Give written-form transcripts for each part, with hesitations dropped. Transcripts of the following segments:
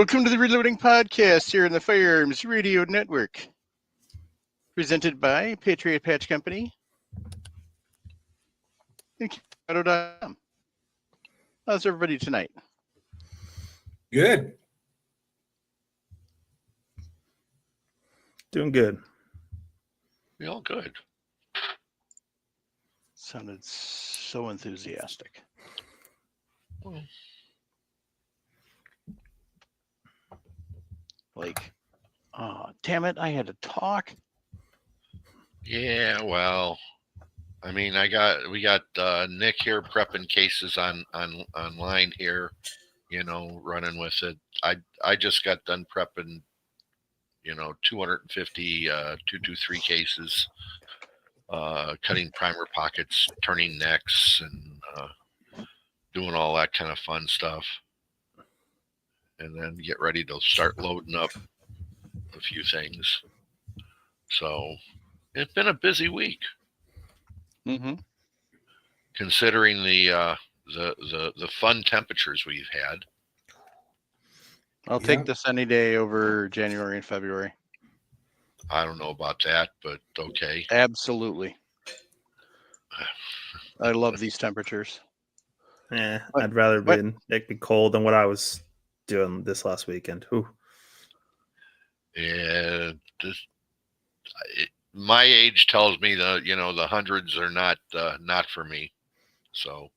Welcome to the Reloading Podcast here in the Firearms Radio Network. Presented by Patriot Patch Company and Colorado.com. How's everybody tonight? Good. Doing good. We all good. Sounded so enthusiastic. Like, oh, damn it, I had to talk. Yeah, well, I mean, we got Nick here prepping cases online here, running with it. I just got done prepping, 250 223 cases, cutting primer pockets, turning necks, and doing all that kind of fun stuff. And then get ready to start loading up a few things. So it's been a busy week. Mm-hmm. Considering the fun temperatures we've had. I'll take this any day over January and February. I don't know about that, but okay. Absolutely. I love these temperatures. I'd rather be cold than what I was doing this last weekend. Ooh. Yeah, my age tells me the hundreds are not for me. So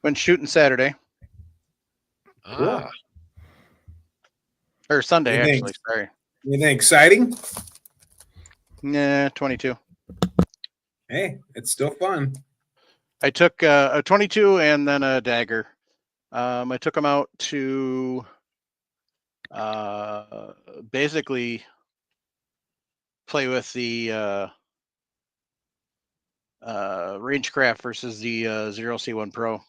went shooting Saturday. Cool. Or Sunday, actually. Sorry. Anything exciting? Nah, 22. Hey, it's still fun. I took a 22 and then a dagger. I took them out to basically play with the Rangecraft versus the Xero C1 Pro.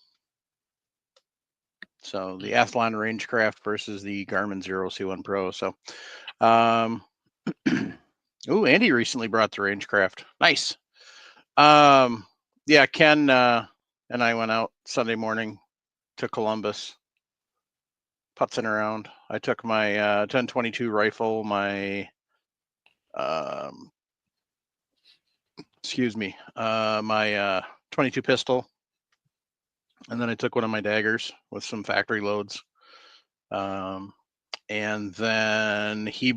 So the Athlon Rangecraft versus the Garmin Xero C1 Pro. So, Andy recently brought the Rangecraft. Nice. Yeah, Ken and I went out Sunday morning to Columbus, putzing around. I took my 10-22 rifle, my my 22 pistol, and then I took one of my daggers with some factory loads. And then he's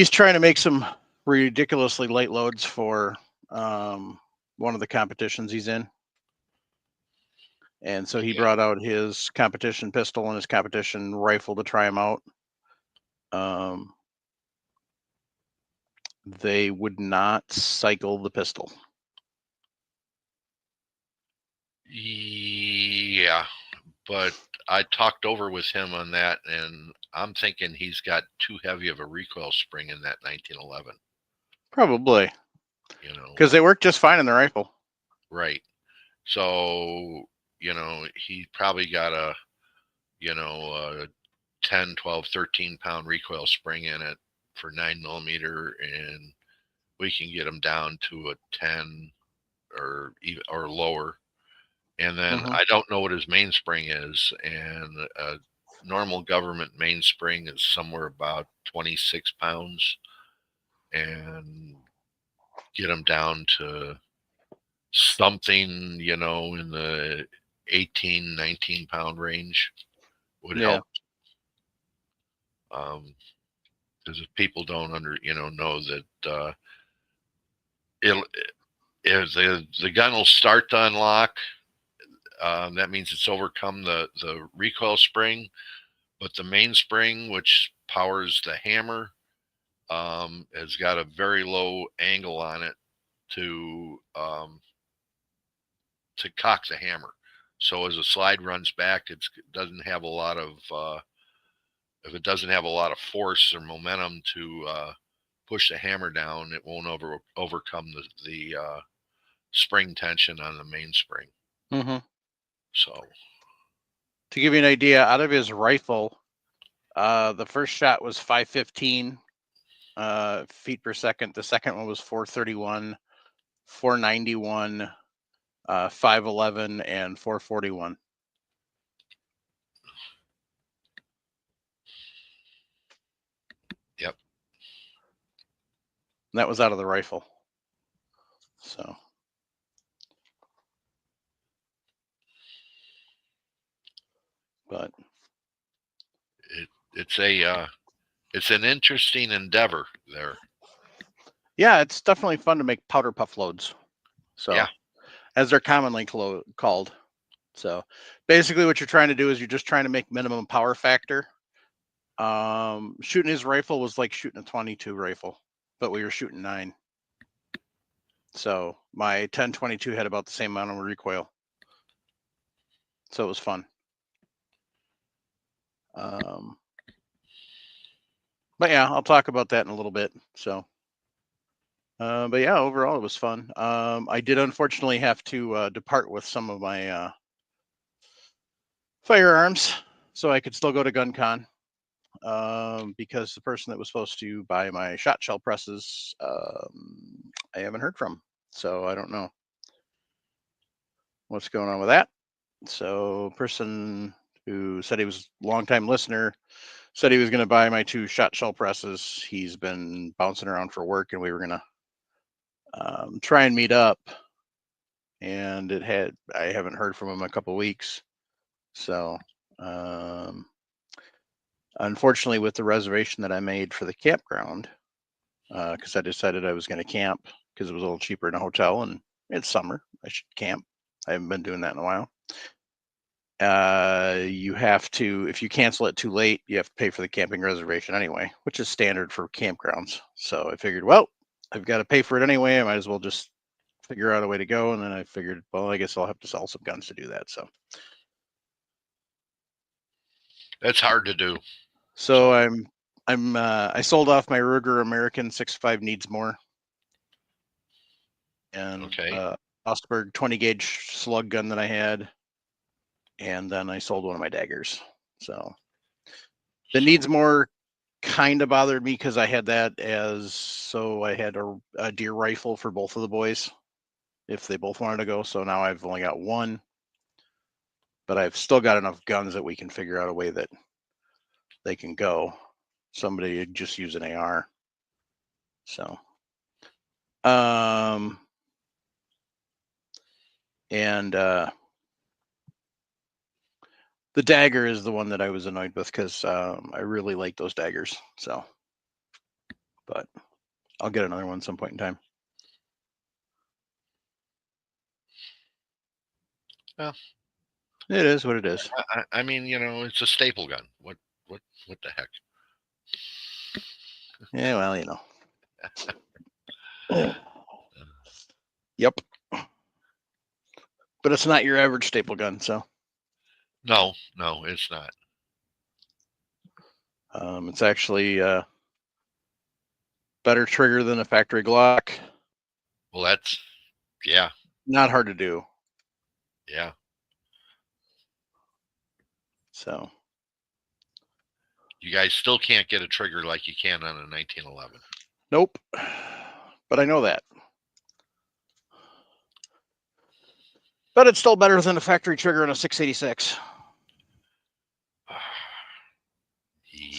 trying to make some ridiculously light loads for one of the competitions he's in. And so he brought out his competition pistol and his competition rifle to try them out. They would not cycle the pistol. Yeah, but I talked over with him on that, and I'm thinking he's got too heavy of a recoil spring in that 1911. Probably. Because they work just fine in the rifle. Right. So, he probably got a 10, 12, 13 pound recoil spring in it for 9mm, and we can get them down to a 10 or lower. And then I don't know what his mainspring is, and a normal government mainspring is somewhere about 26 pounds, and get them down to something, in the 18, 19 pound range would help. Because if people don't know that if the gun will start to unlock, that means it's overcome the recoil spring, but the mainspring, which powers the hammer, has got a very low angle on it to cock the hammer. So as the slide runs back, it doesn't have a lot of if it doesn't have a lot of force or momentum to push the hammer down, it won't overcome the spring tension on the mainspring. Mm-hmm. So, to give you an idea, out of his rifle, the first shot was 515 feet per second. The second one was 431, 491, 511, and 441. And that was out of the rifle. So. But it's an interesting endeavor there. yeah, it's definitely fun to make powder puff loads. So, Yeah. as they're commonly called. So, basically, what you're trying to do is you're just trying to make minimum power factor. Shooting his rifle was like shooting a 22 rifle, but we were shooting 9. So my 10-22 had about the same amount of recoil. So it was fun. But yeah, I'll talk about that in a little bit. So, but yeah, overall it was fun. I did unfortunately have to depart with some of my firearms, so I could still go to GunCon. Because the person that was supposed to buy my shot shell presses, I haven't heard from. So I don't know what's going on with that. So person who said he was a longtime listener said he was going to buy my 2 shot shell presses. He's been bouncing around for work, and we were going to try and meet up. And I haven't heard from him in a couple of weeks. So unfortunately, with the reservation that I made for the campground, because I decided I was going to camp because it was a little cheaper in a hotel, and it's summer, I should camp. I haven't been doing that in a while. You have to, if you cancel it too late, you have to pay for the camping reservation anyway, which is standard for campgrounds. So I figured, well, I've got to pay for it anyway. I might as well just figure out a way to go. And then I figured, well, I guess I'll have to sell some guns to do that. So That's hard to do. So I sold off my Ruger American 6.5 needs more. And Okay. Mossberg 20 gauge slug gun that I had. And then I sold one of my daggers. So the needs more kind of bothered me because I had that I had a deer rifle for both of the boys if they both wanted to go. So now I've only got one, but I've still got enough guns that we can figure out a way that they can go. Somebody just use an AR. So, and the dagger is the one that I was annoyed with because I really like those daggers. So, but I'll get another one some point in time. Well, it is what it is. I mean, it's a staple gun. What the heck? Yeah, well, Yep. But it's not your average staple gun, so. No, it's not. It's actually better trigger than a factory Glock. Well, that's, yeah. Not hard to do. Yeah. So. You guys still can't get a trigger like you can on a 1911. Nope. But I know that. But it's still better than a factory trigger on a 686.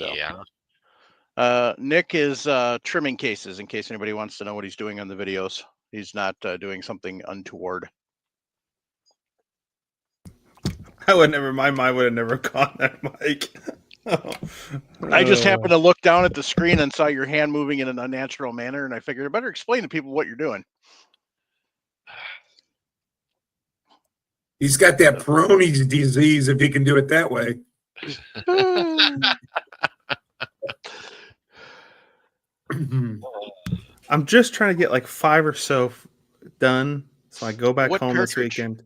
Yeah. So, Nick is trimming cases in case anybody wants to know what he's doing on the videos. He's not doing something untoward. I would never. My mind would have never caught that mic. I just happened to look down at the screen and saw your hand moving in an unnatural manner, and I figured I better explain to people what you're doing. He's got that Peyronie's disease if he can do it that way. I'm just trying to get like 5 or so done, so I go back What home cartridge? this weekend.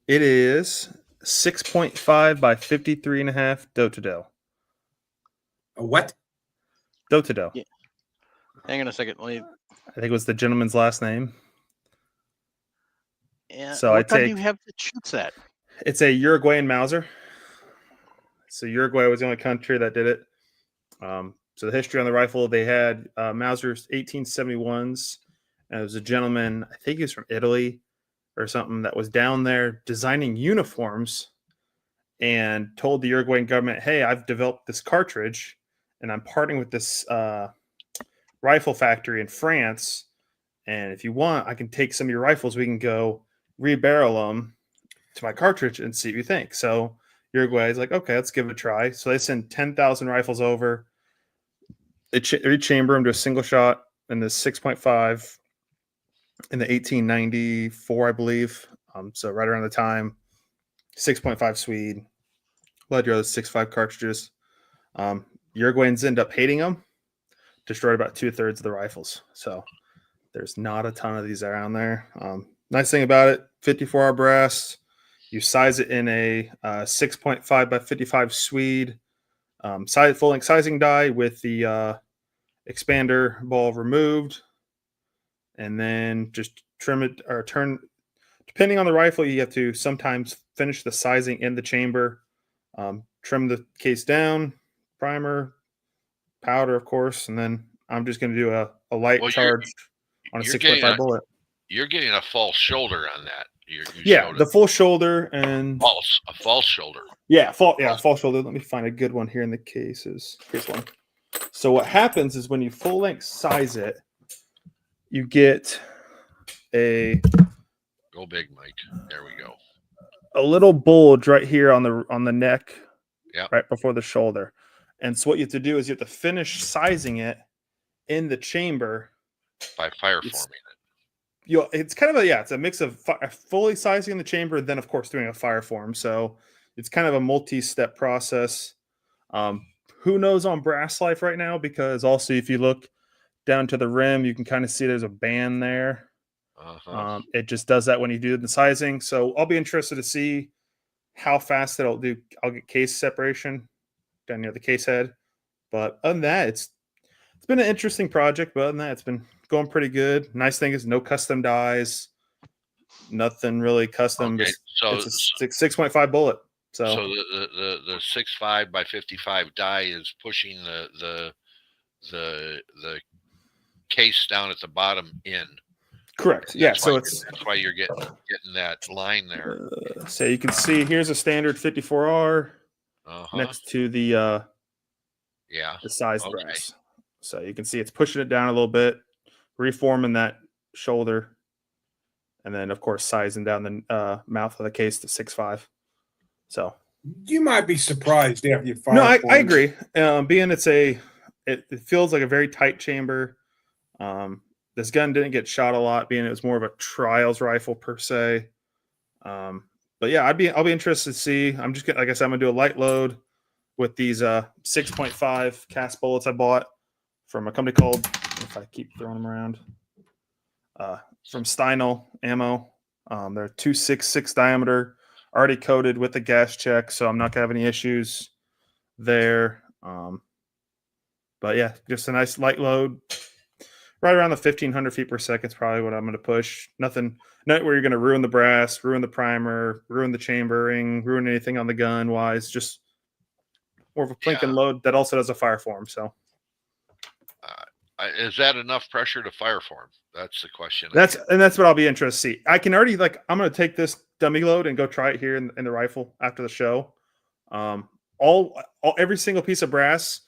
It is 6.5 by 53.5 Dotadel. A what? Dotadel. Yeah. Hang on a second. I think it was the gentleman's last name. Yeah. So what gun do you have that shoots that? It's a Uruguayan Mauser. So Uruguay was the only country that did it. So the history on the rifle, they had Mausers 1871s. And there was a gentleman, I think he was from Italy or something, that was down there designing uniforms and told the Uruguayan government, hey, I've developed this cartridge and I'm partnering with this rifle factory in France. And if you want, I can take some of your rifles. We can go rebarrel them to my cartridge and see what you think. So Uruguay is like, okay, let's give it a try. So they send 10,000 rifles over. They rechamber them to a single shot in the 6.5 in the 1894, I believe. So right around the time, 6.5 Swede, led your other 6.5 cartridges. Uruguayans end up hating them, destroyed about 2/3 of the rifles. So there's not a ton of these around there. Nice thing about it, 54R brass. You size it in a 6.5 by 55 Swede full length sizing die with the expander ball removed, and then just trim it or turn. Depending on the rifle, you have to sometimes finish the sizing in the chamber, trim the case down, primer, powder, of course, and then I'm just going to do a light charge on a 6.5 bullet. You're getting a false shoulder on that. Yeah, the full shoulder and a false shoulder. Yeah, false shoulder. Let me find a good one here in the cases. Here's one. So what happens is when you full length size it, you get a Go big, Mike. There we go. a little bulge right here on the neck, Yep. right before the shoulder. And so what you have to do is you have to finish sizing it in the chamber By fireforming it. It's kind of it's a mix of fully sizing the chamber, then of course doing a fire form. So it's kind of a multi-step process. Who knows on brass life right now? Because also if you look down to the rim, you can kind of see there's a band there. It just does that when you do the sizing. So I'll be interested to see how fast I'll get case separation down near the case head. But other than that, it's been an interesting project. But other than that, it's been going pretty good. Nice thing is no custom dies, nothing really custom. Okay, so it's a 6.5 bullet. So the 6.5 by 55 die is pushing the case down at the bottom in. Correct. Yeah. So that's why you're getting that line there. So you can see here's a standard 54R next to the size brass. So you can see it's pushing it down a little bit, reforming that shoulder, and then of course sizing down the mouth of the case to 6.5. So you might be surprised after you fire. No, I agree. Being it feels like a very tight chamber. This gun didn't get shot a lot, being it was more of a trials rifle per se. But yeah, I'll be interested to see. I'm just like I said, I'm gonna do a light load with these 6.5 cast bullets I bought from a company called, if I keep throwing them around, from Steinel Ammo. They're 2.66 diameter, already coated with a gas check, so I'm not gonna have any issues there. But yeah, just a nice light load. Right around the 1,500 feet per second is probably what I'm going to push. Not where you're going to ruin the brass, ruin the primer, ruin the chambering, ruin anything on the gun wise. Just more of a plink and load that also does a fire form. So, is that enough pressure to fire form? That's the question. That's what I'll be interested to see. I can already I'm going to take this dummy load and go try it here in the rifle after the show. Every single piece of brass,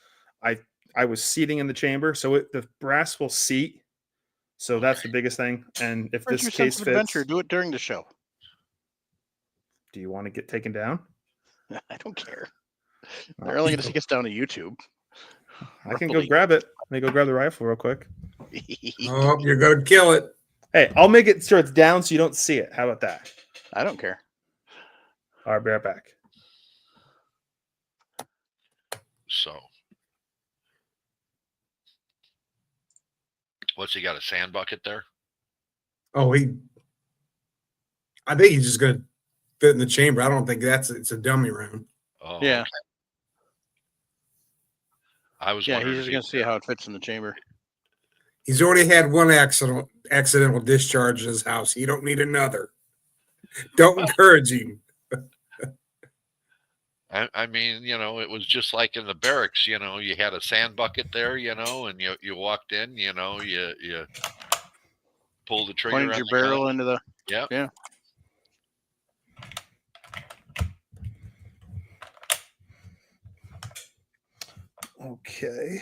I was seating in the chamber, so the brass will seat. So that's the biggest thing. And if this case fits, adventure, do it during the show. Do you want to get taken down? I don't care. They're only going to take us down to YouTube. I can go grab it. Let me go grab the rifle real quick. Oh, you're going to kill it. Hey, I'll make it sure it's down so you don't see it. How about that? I don't care. All right, be right back. So. What's he got, a sand bucket there? Oh, I think he's just going to fit in the chamber. I don't think it's a dummy round. Oh, yeah. Okay. I was he's just going to see how it fits in the chamber. He's already had one accidental discharge in his house. You don't need another. Don't encourage him. I mean, it was just like in the barracks, you had a sand bucket there, and you walked in, you pulled the trigger. Pointed your barrel into the. Yeah. Okay.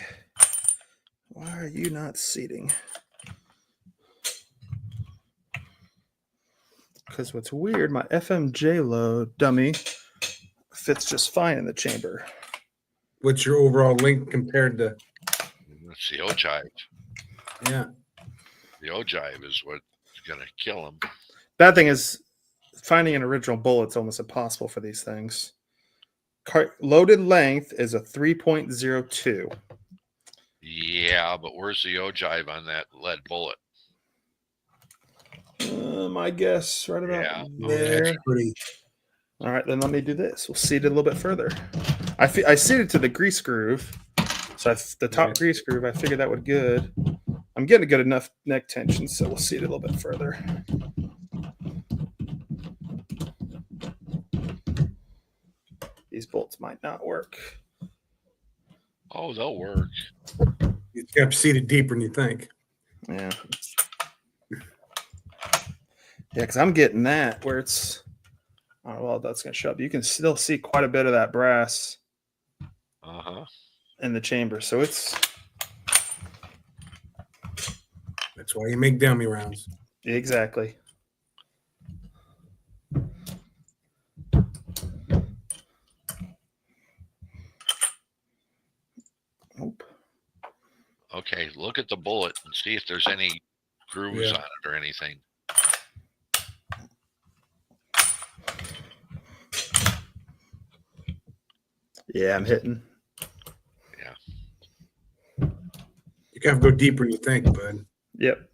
Why are you not seating? Because what's weird, my FMJ load dummy fits just fine in the chamber. What's your overall length compared to? That's the ogive. Yeah. The ogive is what's going to kill him. Bad thing is finding an original bullet's almost impossible for these things. Loaded length is a 3.02. Yeah, but where's the ogive on that lead bullet? My guess right about Yeah. there. That's pretty. All right, then let me do this. We'll seat it a little bit further. I seated to the grease groove. So the top Right. grease groove, I figured that would good. I'm getting a good enough neck tension, so we'll seat it a little bit further. These bolts might not work. Oh, they'll work. You got to seat it deeper than you think. Yeah. Yeah, because I'm getting that where it's, oh, well, that's going to show up. You can still see quite a bit of that brass Uh-huh. in the chamber. So it's, That's why you make dummy rounds. exactly. Nope. Okay, look at the bullet and see if there's any grooves Yeah. on it or anything. Yeah, I'm hitting. You got to go deeper than you think, bud. Yep.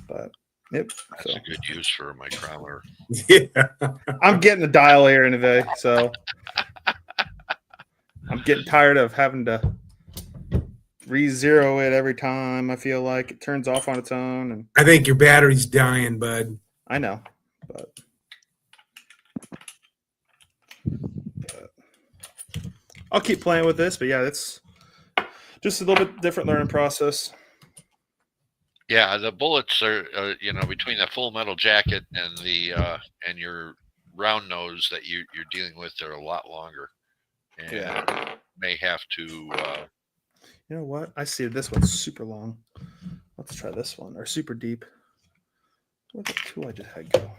But yep. That's So a good use for a micrometer. Yeah. I'm getting a dial here anyway, so I'm getting tired of having to re-zero it every time. I feel like it turns off on its own, and I think your battery's dying, bud. I know, but I'll keep playing with this. But yeah, it's just a little bit different learning process. Yeah, the bullets are, between the full metal jacket and the and your round nose that you're dealing with, they're a lot longer, and may have to. You know what? I see this one's super long. Let's try this one, or super deep. Where'd the tool I just had go?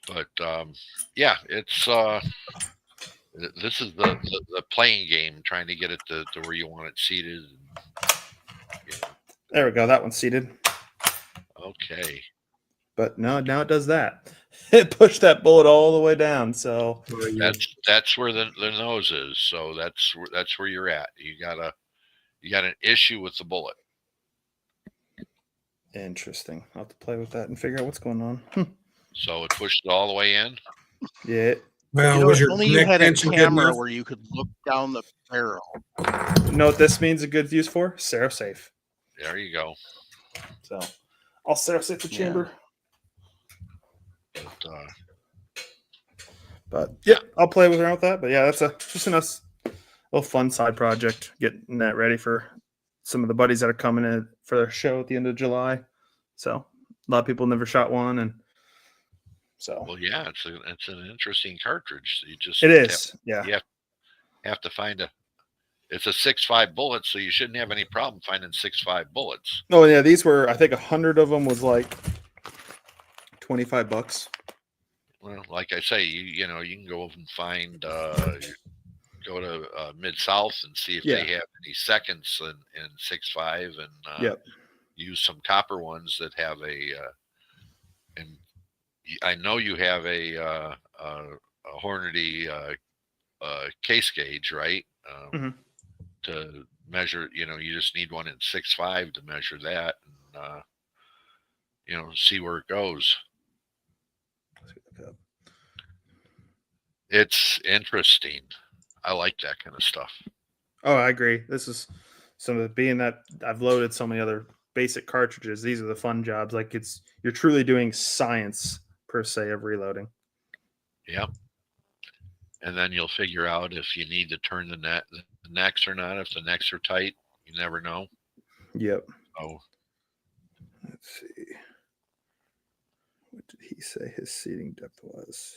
But yeah, it's this is the playing game, trying to get it to where you want it seated. There we go. That one's seated. Okay. But no, now it does that. It pushed that bullet all the way down. So That's where the nose is. So that's where you're at. You got an issue with the bullet. interesting. I'll have to play with that and figure out what's going on. So it pushed it all the way in. Yeah. Well, was if your only you neck had a tension good camera enough? where you could look down the barrel. You know what this means a good use for? Xero safe. There you go. So I'll Xero safe the chamber. But yeah, I'll play around with that. But yeah, that's just a nice little fun side project, getting that ready for some of the buddies that are coming in for their show at the end of July. So a lot of people never shot one, and so Well, yeah, it's an interesting cartridge. You just it is. Yeah. You have to find it's a 6.5 bullet, so you shouldn't have any problem finding 6.5 bullets. Oh yeah, these were, I think 100 of them was like $25. Well, like I say, you can go and find go to Mid-South and see if they have any seconds in 6.5, and use some copper ones that have and I know you have a Hornady case gauge, right? To measure, you just need one in 6.5 to measure that, and see where it goes. It's interesting. I like that kind of stuff. Oh, I agree. This is some of being that I've loaded so many other basic cartridges. These are the fun jobs. Like you're truly doing science per se of reloading. Yep. And then you'll figure out if you need to turn the necks or not. If the necks are tight, you never know. Yep. Oh, let's see. What did he say his seating depth was?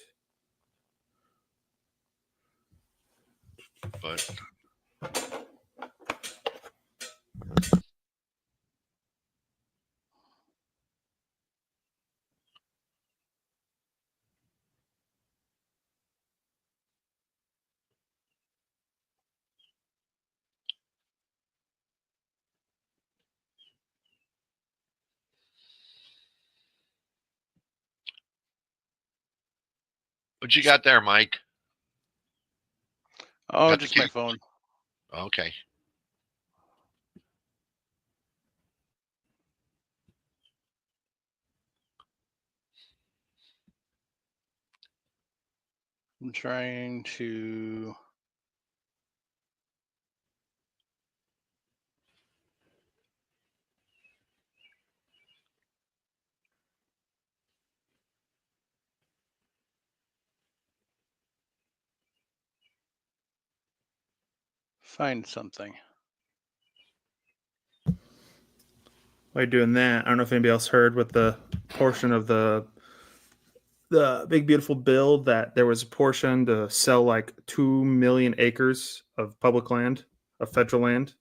But what you got there, Mike? Oh, Got the just my key? phone. Okay. I'm trying to. Find something. While you're doing that, I don't know if anybody else heard with the portion of the big beautiful bill that there was a portion to sell like 2 million acres of public land, of federal land.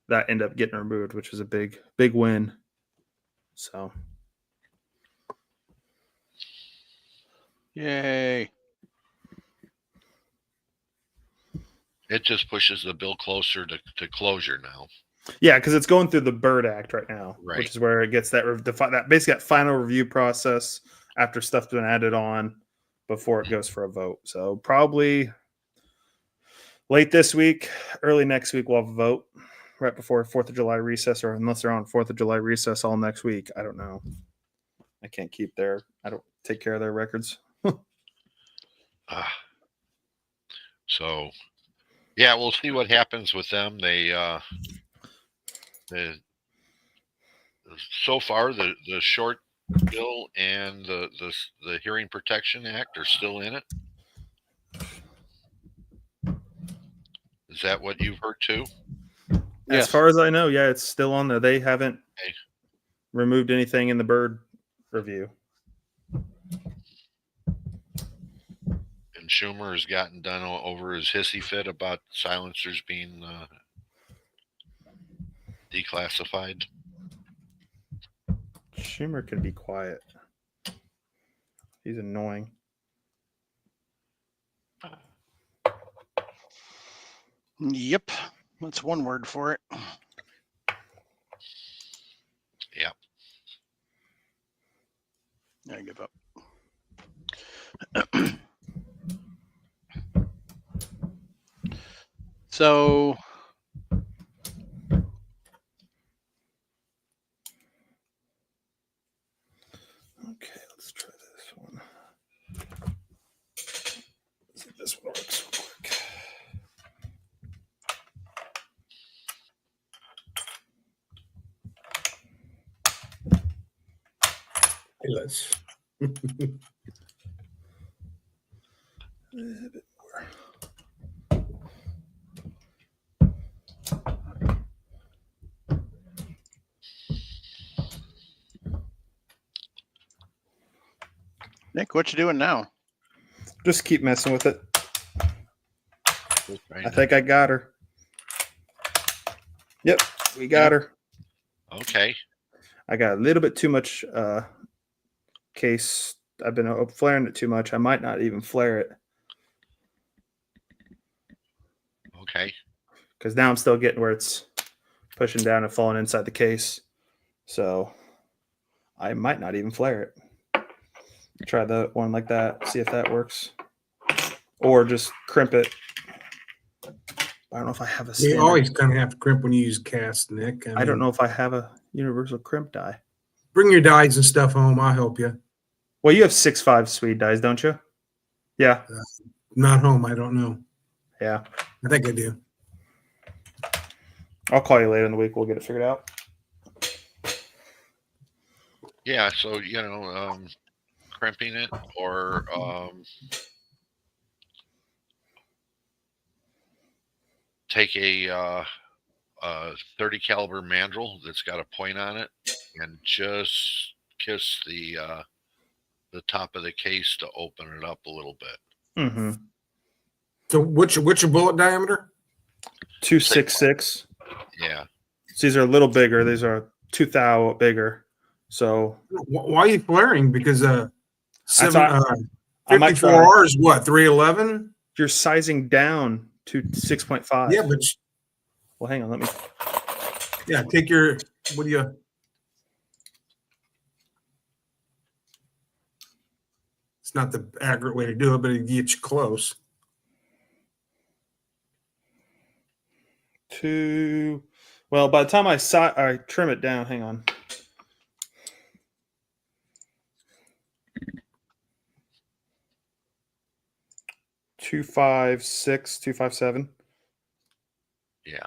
That ended up getting removed, which was a big win. So Yay. It just pushes the bill closer to closure now. yeah, because it's going through the Bird Act right now, Right. which is where it gets that that basically that final review process after stuff's been added on before it goes for a vote. So probably late this week, early next week, we'll have a vote right before 4th of July recess, or unless they're on 4th of July recess all next week. I don't know. I can't keep I don't take care of their records. So, yeah, we'll see what happens with them. So far the short bill and the Hearing Protection Act are still in it. Is that what you've heard too? As far as I know, yeah, it's still on there. They haven't removed anything in the Bird review. And Schumer has gotten done over his hissy fit about silencers being declassified. Schumer can be quiet. He's annoying. Yep. That's one word for it. Yeah. I give up. So Okay, let's try this one. See if this one works real quick. Hey, let's. A bit more. Nick, what you doing now? Just keep messing with it. Right I think I got her. Yep, we got her. Okay. I got a little bit too much case. I've been flaring it too much. I might not even flare it. Okay. Because now I'm still getting where it's pushing down and falling inside the case. So I might not even flare it. Try the one like that, see if that works. Or just crimp it. I don't know if I have a You standard. always kind of have to crimp when you use cast, Nick. I don't know if I have a universal crimp die. Bring your dies and stuff home. I'll help you. Well, you have 6.5 Swede dies, don't you? Yeah. Not home. I don't know. Yeah. I think I do. I'll call you later in the week. We'll get it figured out. Yeah. So, crimping it or take a 30 caliber mandrel that's got a point on it and just kiss the the top of the case to open it up a little bit. Mm-hmm. So what's your bullet diameter? 266. Yeah. So these are a little bigger. These are 2 thou bigger. So Why are you flaring? Because I 54 might try. R is what, 311? You're sizing down to 6.5. Yeah, but Well, hang on. Let me. yeah, take your, what do you? It's not the accurate way to do it, but it gets you close. Well, by the time I trim it down, hang on. $256, $257. Yeah.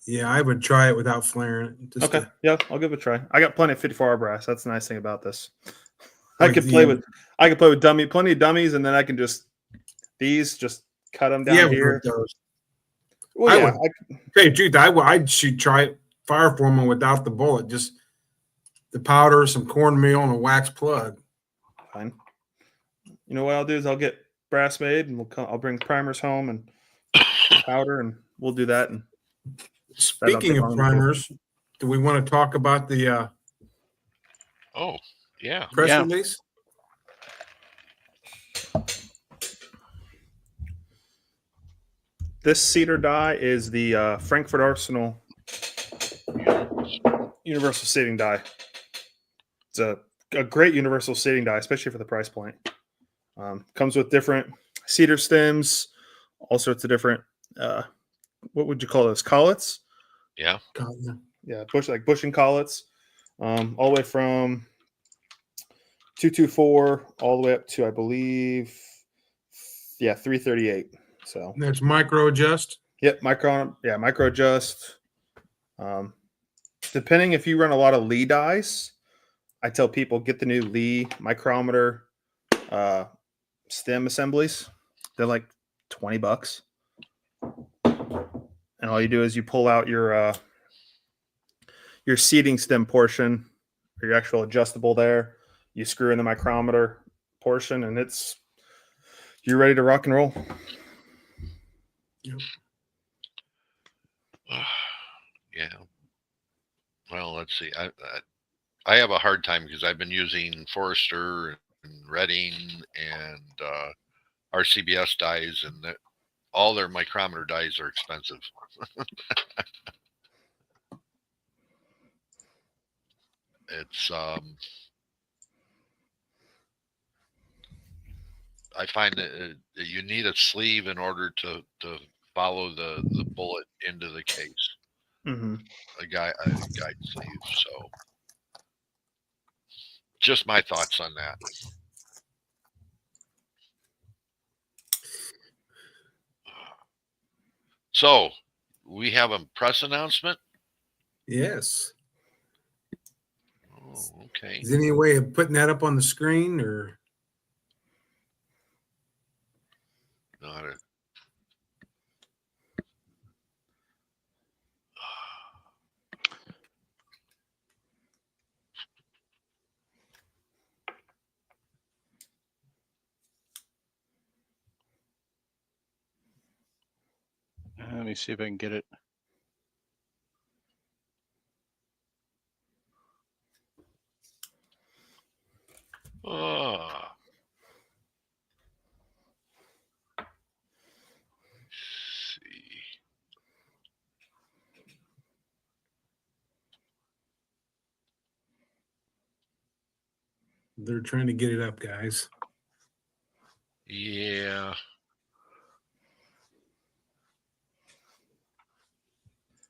Yeah, I would try it without flaring it. Just Okay, to- yeah, I'll give it a try. I got plenty of 54R brass. That's the nice thing about this. Like I could play with plenty of dummies, and then I can just cut them down yeah, here. with those. Well, I yeah, would- Tell you the truth, I'd shoot try fire forming without the bullet, just the powder, some cornmeal, and a wax plug. fine. You know what I'll do is I'll get brass made, and I'll bring primers home and powder, and we'll do that. And Speaking take of long to do. primers, do we want to talk about the Oh, yeah. press Yeah. release? This cedar die is the Frankfurt Arsenal universal seating die. It's a great universal seating die, especially for the price point. Comes with different cedar stems, all sorts of different, what would you call those, collets? Yeah. God, yeah. Yeah, bushing collets, all the way from 224 all the way up to, I believe, 338. So That's micro adjust. yep, micro adjust. Depending if you run a lot of Lee dies, I tell people get the new Lee micrometer stem assemblies. They're like $20, and all you do is you pull out your seating stem portion, or your actual adjustable there. You screw in the micrometer portion, and you're ready to rock and roll. Yeah. Well, let's see. I have a hard time because I've been using Forester and Redding and RCBS dies, and all their micrometer dies are expensive. It's I find that you need a sleeve in order to follow the bullet into the case. Mm-hmm. A guide sleeve. So, just my thoughts on that. So, we have a press announcement. Yes. Oh, okay. Is there any way of putting that up on the screen or? Not a. Let me see if I can get it. Oh. See. They're trying to get it up, guys. Yeah.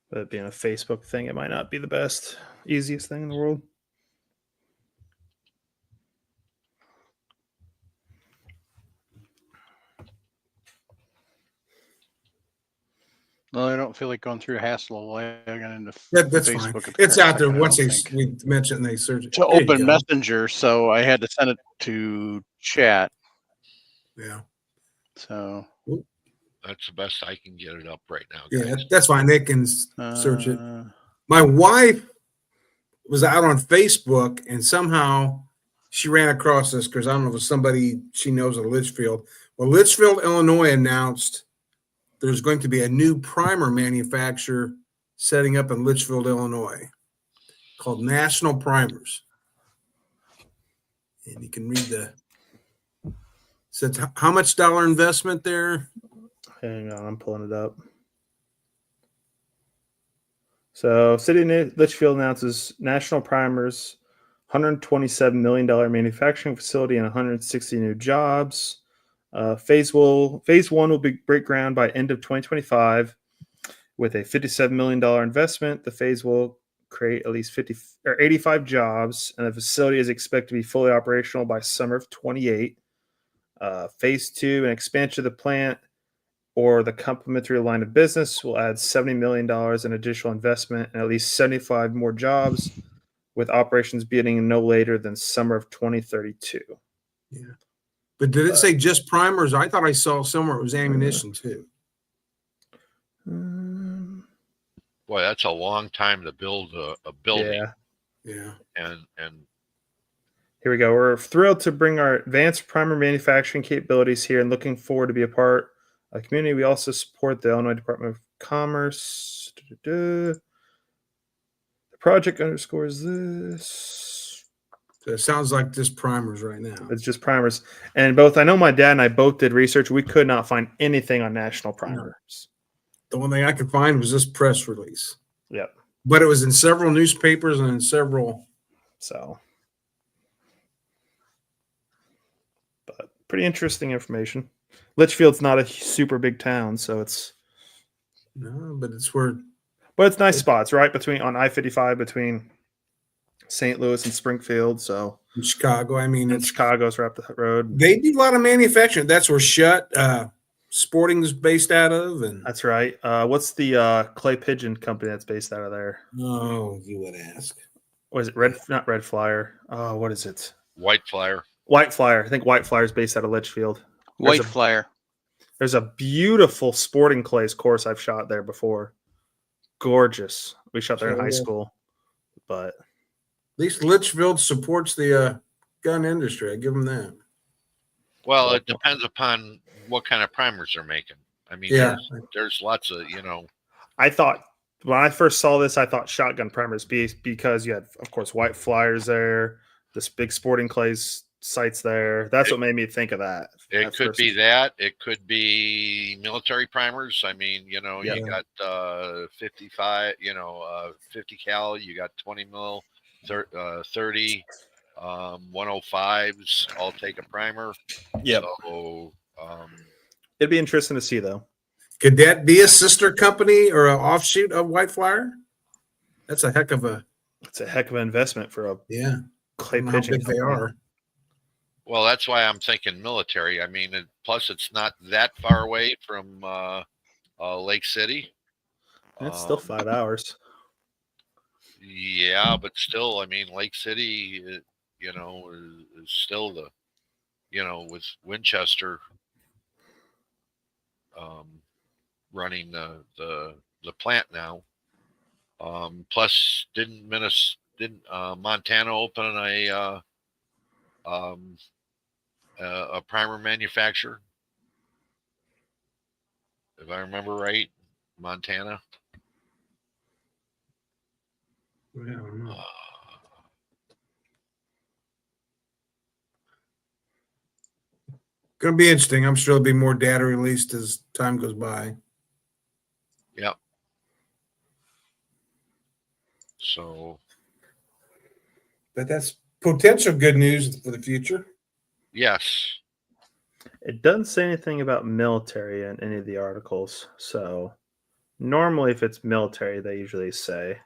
But it being a Facebook thing, it might not be the easiest thing in the world. Well, I don't feel like going through a hassle of logging into That's Facebook. fine. at the It's current out there second, I once don't think. we mention it and they search it. To There you open go. Messenger, so I had to send it to chat. Yeah. So That's the best I can get it up right now, Yeah, guys. that's fine. They can search it. uh, My wife was out on Facebook and somehow she ran across this because I don't know if it's somebody she knows at Litchfield. Well, Litchfield, Illinois announced there's going to be a new primer manufacturer setting up in Litchfield, Illinois called National Primers. And you can read says how much dollar investment there? Hang on, I'm pulling it up. So, City of Litchfield announces National Primers, $127 million manufacturing facility and 160 new jobs. Phase one will break ground by end of 2025 with a $57 million investment. The phase will create at least 50 or 85 jobs, and the facility is expected to be fully operational by summer of 28. Phase two, an expansion of the plant or the complementary line of business, will add $70 million in additional investment and at least 75 more jobs, with operations beginning no later than summer of 2032. Yeah. But did it say just primers? I thought I saw somewhere it was ammunition too. Boy, that's a long time to build a building. Yeah. And Here we go. We're thrilled to bring our advanced primer manufacturing capabilities here and looking forward to be a part of the community. We also support the Illinois Department of Commerce. The project underscores this. So it sounds like just primers right now. It's just primers. And both, I know my dad and I both did research. We could not find anything on national primers. The only thing I could find was this press release. Yep. But it was in several newspapers and in several. So, but pretty interesting information. Litchfield's not a super big town, so it's. No, but it's where. But it's nice spots, right? On I-55 between St. Louis and Springfield. So In Chicago, I mean, and Chicago's right up the road. They do a lot of manufacturing. That's where Sporting is based out of. And That's right. What's the clay pigeon company that's based out of there? oh, you would ask. Was it not Red Flyer? Oh, what is it? White Flyer. White Flyer. I think White Flyer is based out of Litchfield. White Flyer. There's a beautiful sporting clays course I've shot there before. Gorgeous. We shot there in high school, but At least Litchfield supports the gun industry. I give them that. Well, it depends upon what kind of primers they're making. I mean, there's lots of, I thought when I first saw this, I thought shotgun primers because you had, of course, White Flyers there, this big sporting clays sites there. That's what made me think of that. It could be that. It could be military primers. I mean, you got 55, 50 cal, you got 20 mil, 30, 105s, all take a primer. Yeah. So, it'd be interesting to see, though. Could that be a sister company or an offshoot of White Flyer? That's a heck of a. It's a heck of an investment for a clay How pigeon big they are. well, that's why I'm thinking military. I mean, plus it's not that far away from Lake City. That's still 5 hours. Yeah, but still, I mean, Lake City, is still the, with Winchester running the plant now. Plus, didn't Montana open a primer manufacturer? If I remember right, Montana. I don't know. Going to be interesting. I'm sure there'll be more data released as time goes by. Yep. So. But that's potential good news for the future. Yes. It doesn't say anything about military in any of the articles. So normally if it's military, they usually say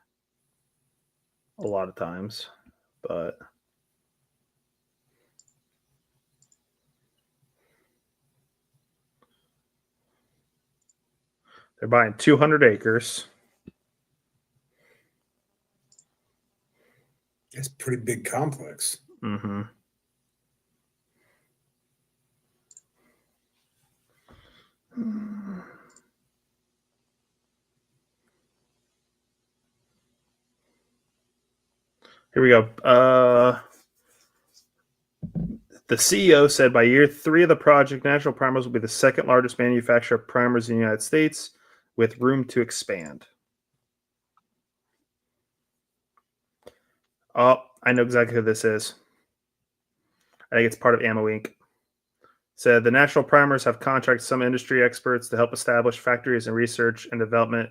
a lot of times, but they're buying 200 acres. That's a pretty big complex. Mm-hmm. Here we go. The CEO said by year 3 of the project, National Primers will be the second largest manufacturer of primers in the United States, with room to expand. Oh, I know exactly who this is. I think it's part of Ammo Inc. Said the National Primers have contracted some industry experts to help establish factories and research and development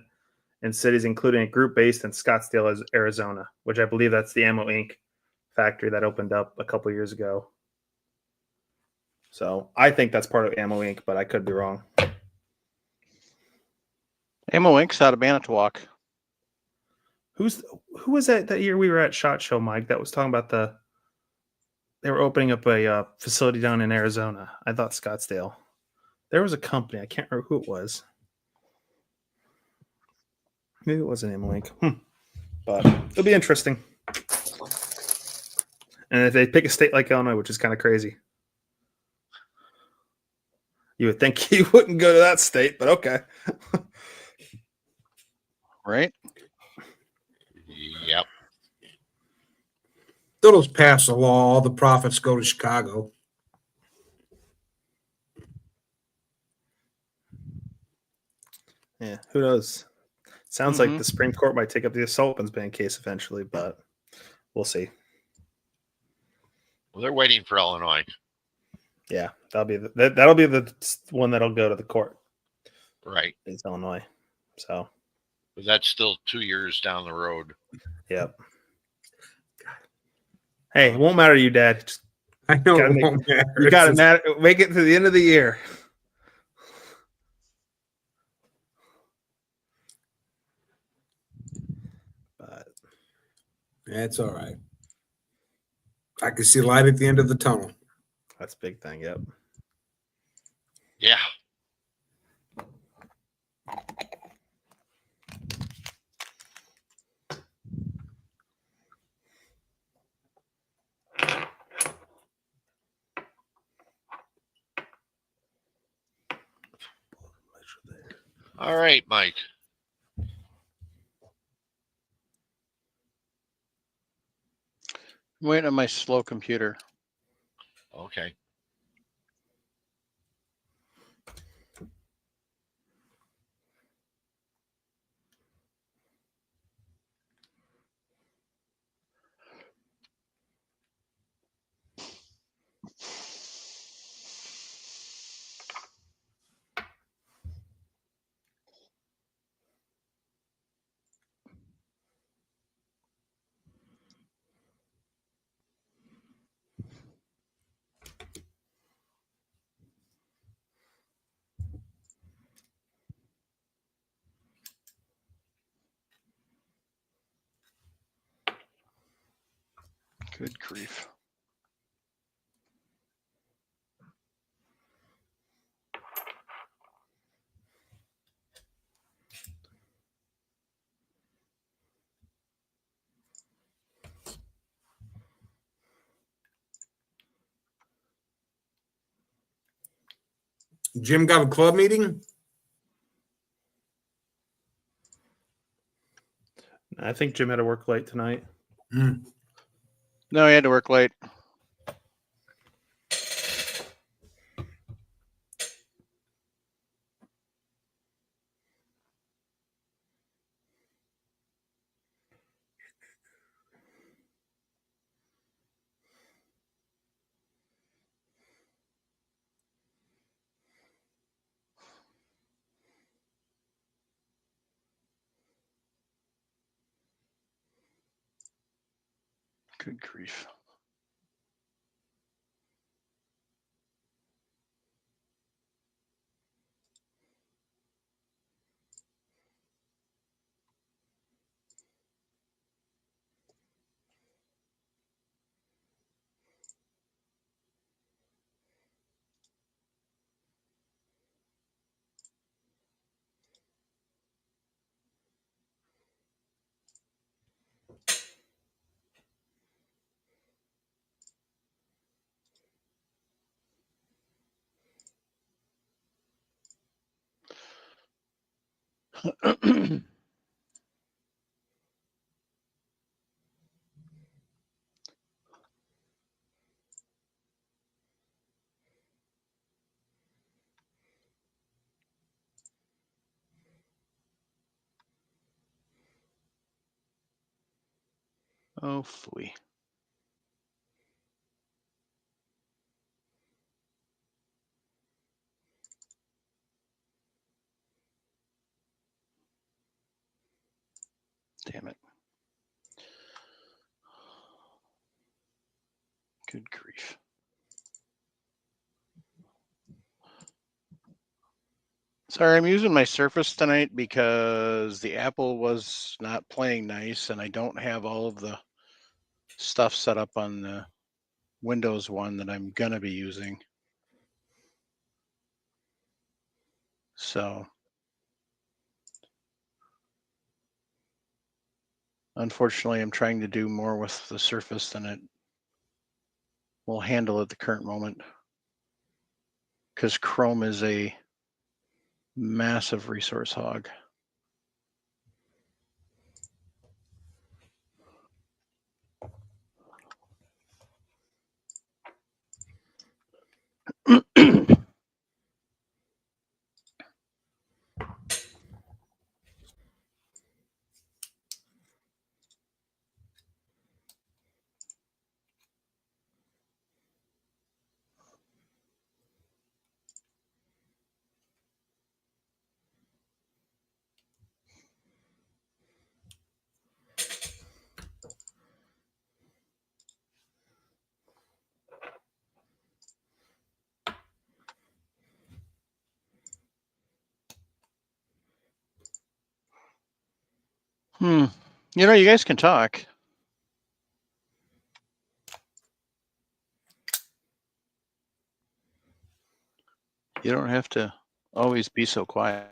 in cities, including a group based in Scottsdale, Arizona, which I believe that's the Ammo Inc. factory that opened up a couple years ago. So I think that's part of Ammo Inc., but I could be wrong. Ammo Inc.'s out of Manitowoc. Who was that year we were at SHOT Show, Mike, that was talking about they were opening up a facility down in Arizona. I thought Scottsdale. There was a company. I can't remember who it was. Maybe it wasn't Ammo Inc. But it'll be interesting. And if they pick a state like Illinois, which is kind of crazy, you would think he wouldn't go to that state, but okay. Right? Yep. They'll just pass a law. All the profits go to Chicago. Yeah, who knows? Sounds like the Supreme Court might take up the assault weapons ban case eventually, but we'll see. Well, they're waiting for Illinois. Yeah, that'll be the one that'll go to the court. Right. It's Illinois. So, but that's still 2 years down the road. Yep. Hey, it won't matter to you, Dad. Just I know it won't matter. You got to make it to the end of the year. But that's all right. I can see light at the end of the tunnel. That's a big thing. Yep. Yeah. All right, Mike. I'm waiting on my slow computer. Okay. Good grief. Jim got a club meeting? I think Jim had to work late tonight. No, he had to work late. Good grief. Oh, phooey. Damn it. Good grief. Sorry, I'm using my Surface tonight because the Apple was not playing nice and I don't have all of the stuff set up on the Windows one that I'm going to be using. So unfortunately, I'm trying to do more with the Surface than it will handle at the current moment because Chrome is a massive resource hog. You know, you guys can talk. You don't have to always be so quiet.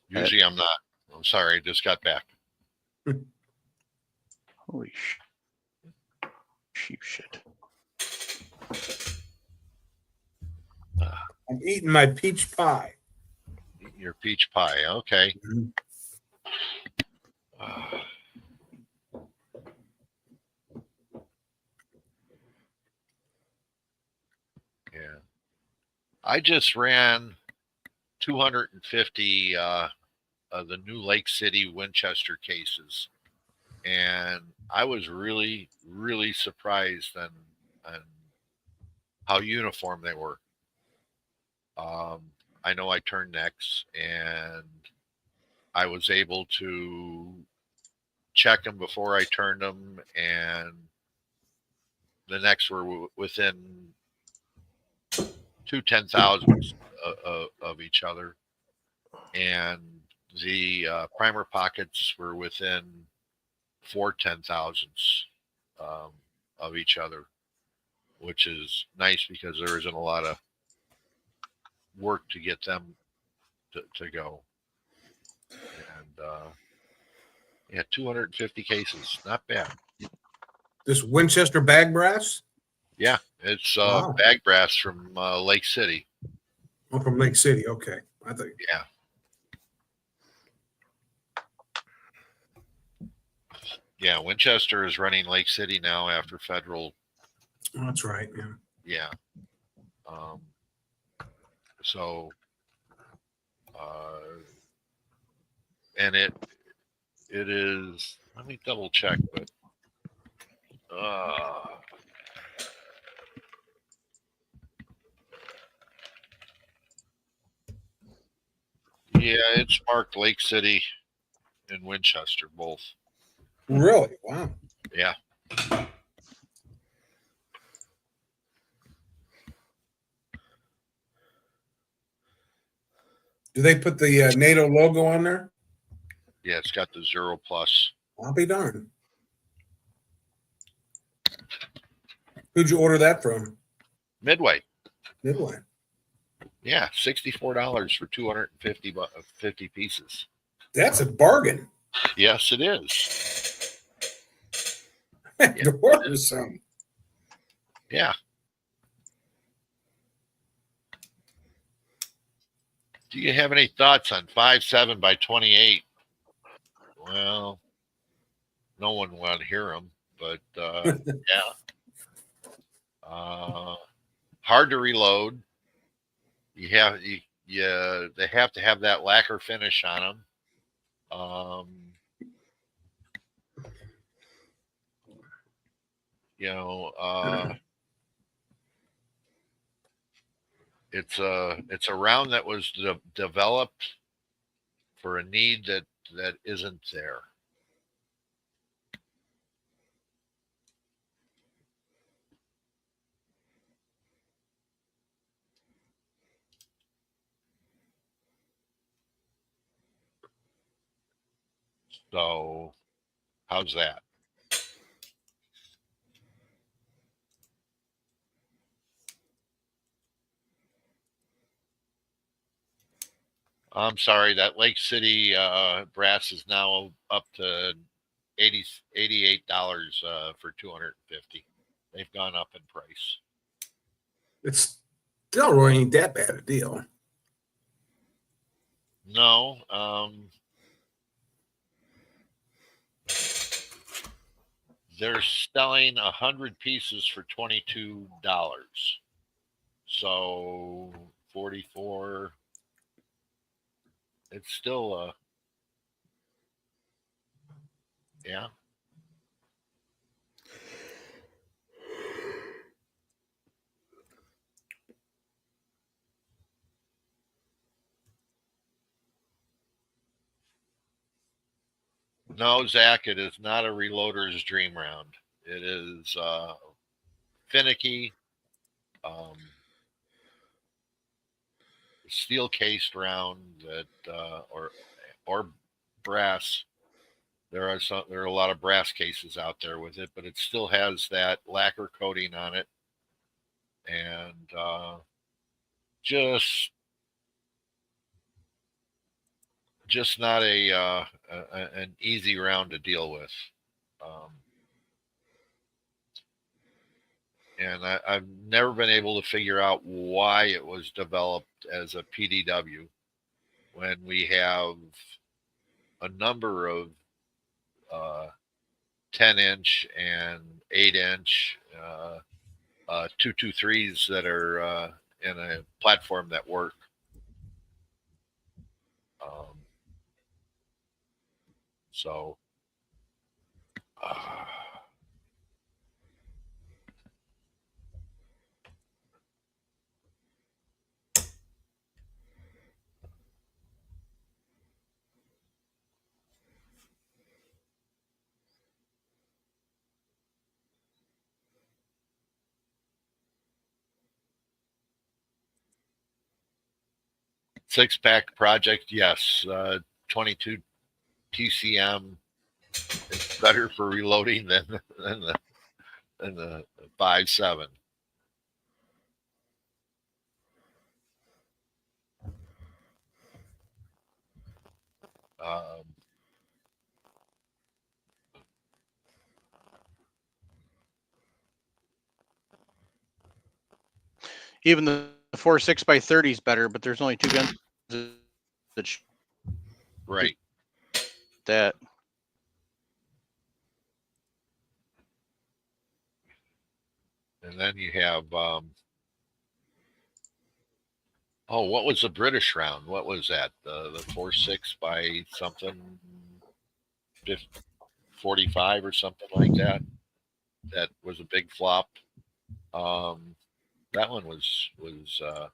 Usually I'm not. I'm sorry, I just got back. Holy sheep shit. I'm eating my peach pie. Your peach pie, okay. Mhm. Yeah. I just ran 250 of the new Lake City Winchester cases, and I was really, really surprised on how uniform they were. I know I turned necks, and I was able to check them before I turned them, and the necks were within 2/10,000 of each other, and the primer pockets were within 4/10,000 of each other, which is nice because there isn't a lot of work to get them to go. And yeah, 250 cases, not bad. This Winchester bag brass? Yeah, it's Wow. bag brass from Lake City. Oh, from Lake City. Okay. I think. Yeah. Yeah, Winchester is running Lake City now after Federal. Oh, that's right. Yeah. Yeah. So, and it is. Let me double check, but yeah, it's marked Lake City and Winchester both. Really? Wow. Yeah. Do they put the NATO logo on there? Yeah, it's got the 0+. I'll be darned. Who'd you order that from? Midway. Midway. Yeah, $64 for 250 pieces. That's a bargain. Yes, it is. To order some. Yeah. Do you have any thoughts on 5.7 by 28? Well, no one will hear them, but yeah. Hard to reload. They have to have that lacquer finish on them. you know, it's a round that was developed for a need that isn't there. So how's that? I'm sorry, that Lake City brass is now up to $88 for 250. They've gone up in price. It's still really ain't that bad a deal. No, they're selling 100 pieces for $22. So 44. It's still yeah. No, Zach, it is not a reloader's dream round. It is finicky, steel cased round that or brass. There are a lot of brass cases out there with it, but it still has that lacquer coating on it, and just not an easy round to deal with. And I've never been able to figure out why it was developed as a PDW when we have a number of 10-inch and 8-inch 223s that are in a platform that work. So six-pack project, yes. 22 TCM is better for reloading than the 5.7. Even the 4.6x30 is better, but there's only two guns that Right. that. And then you have what was the British round? What was that? The 4.6 by something 45 or something like that. That was a big flop. That one was a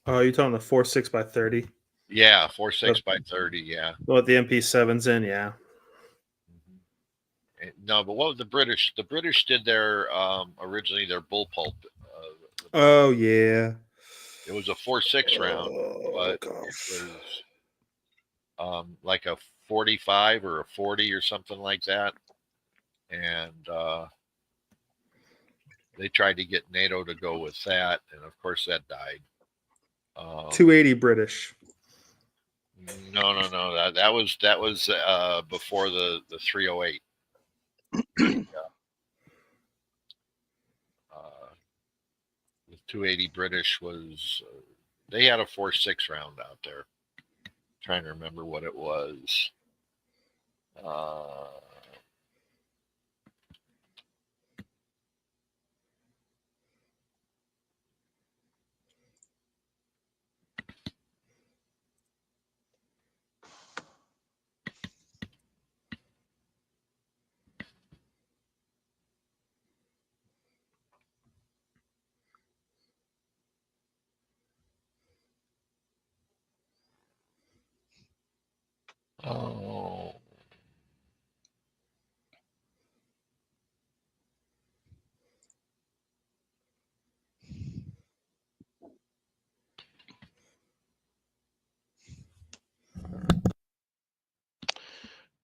Oh, you're talking the 4.6 by 30? yeah, 4.6 by 30. Yeah. What the MP7's in? Yeah. No, but what was the British? The British did their originally their bull pulp. Oh yeah. It was a 4.6 round, but gosh. it was like a 45 or a 40 or something like that, and they tried to get NATO to go with that, and of course that died. 280 British. No. That was before the 308. The 280 British was they had a 4.6 round out there. Trying to remember what it was.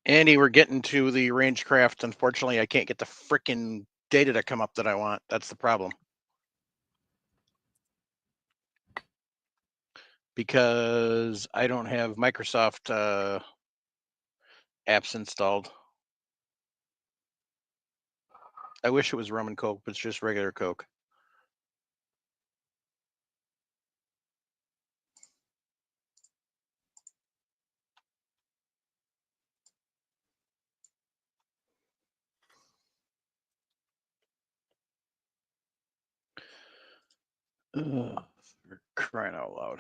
Andy, we're getting to the Rangecraft. Unfortunately, I can't get the freaking data to come up that I want. That's the problem. Because I don't have Microsoft apps installed. I wish it was rum and Coke, but it's just regular Coke. Ugh, for crying out loud.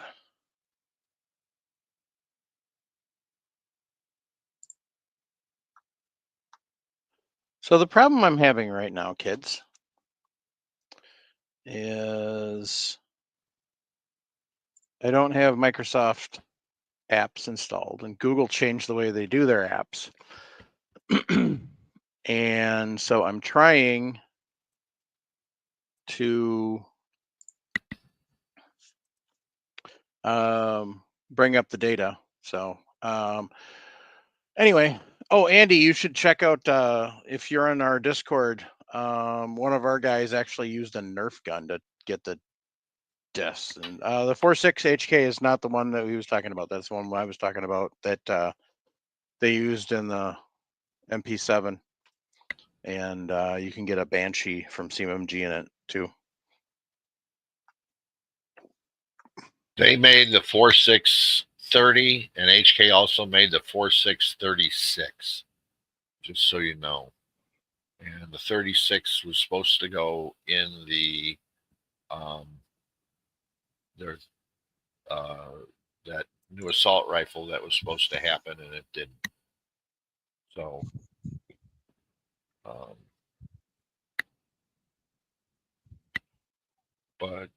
So the problem I'm having right now, kids, is I don't have Microsoft apps installed, and Google changed the way they do their apps. And so I'm trying to bring up the data. So anyway, oh, Andy, you should check out if you're on our Discord. One of our guys actually used a Nerf gun to get the deaths. And the 4.6 HK is not the one that he was talking about. That's the one I was talking about that they used in the MP7. And you can get a Banshee from CMMG in it too. They made the 4.630, and HK also made the 4.636, just so you know. And the 36 was supposed to go in the that new assault rifle that was supposed to happen, and it didn't. So but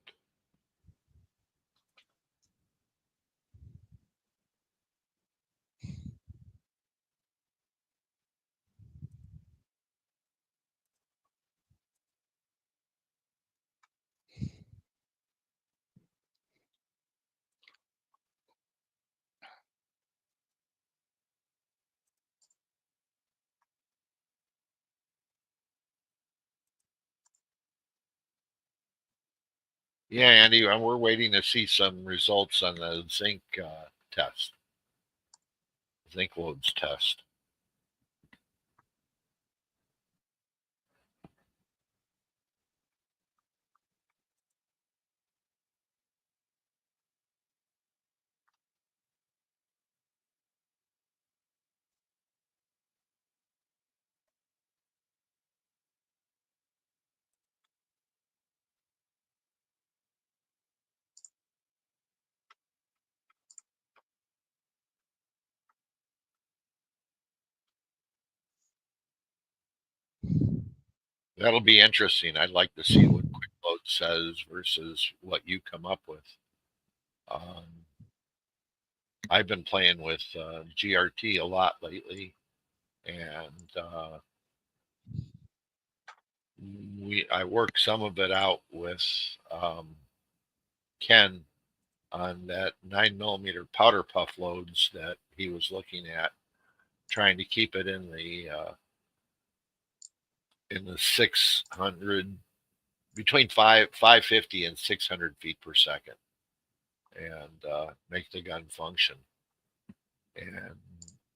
yeah, Andy, we're waiting to see some results on the zinc test, zinc loads test. That'll be interesting. I'd like to see what quick load says versus what you come up with. I've been playing with GRT a lot lately, and I worked some of it out with Ken on that 9mm powder puff loads that he was looking at, trying to keep it in the 600, between 550 and 600 feet per second, and make the gun function. And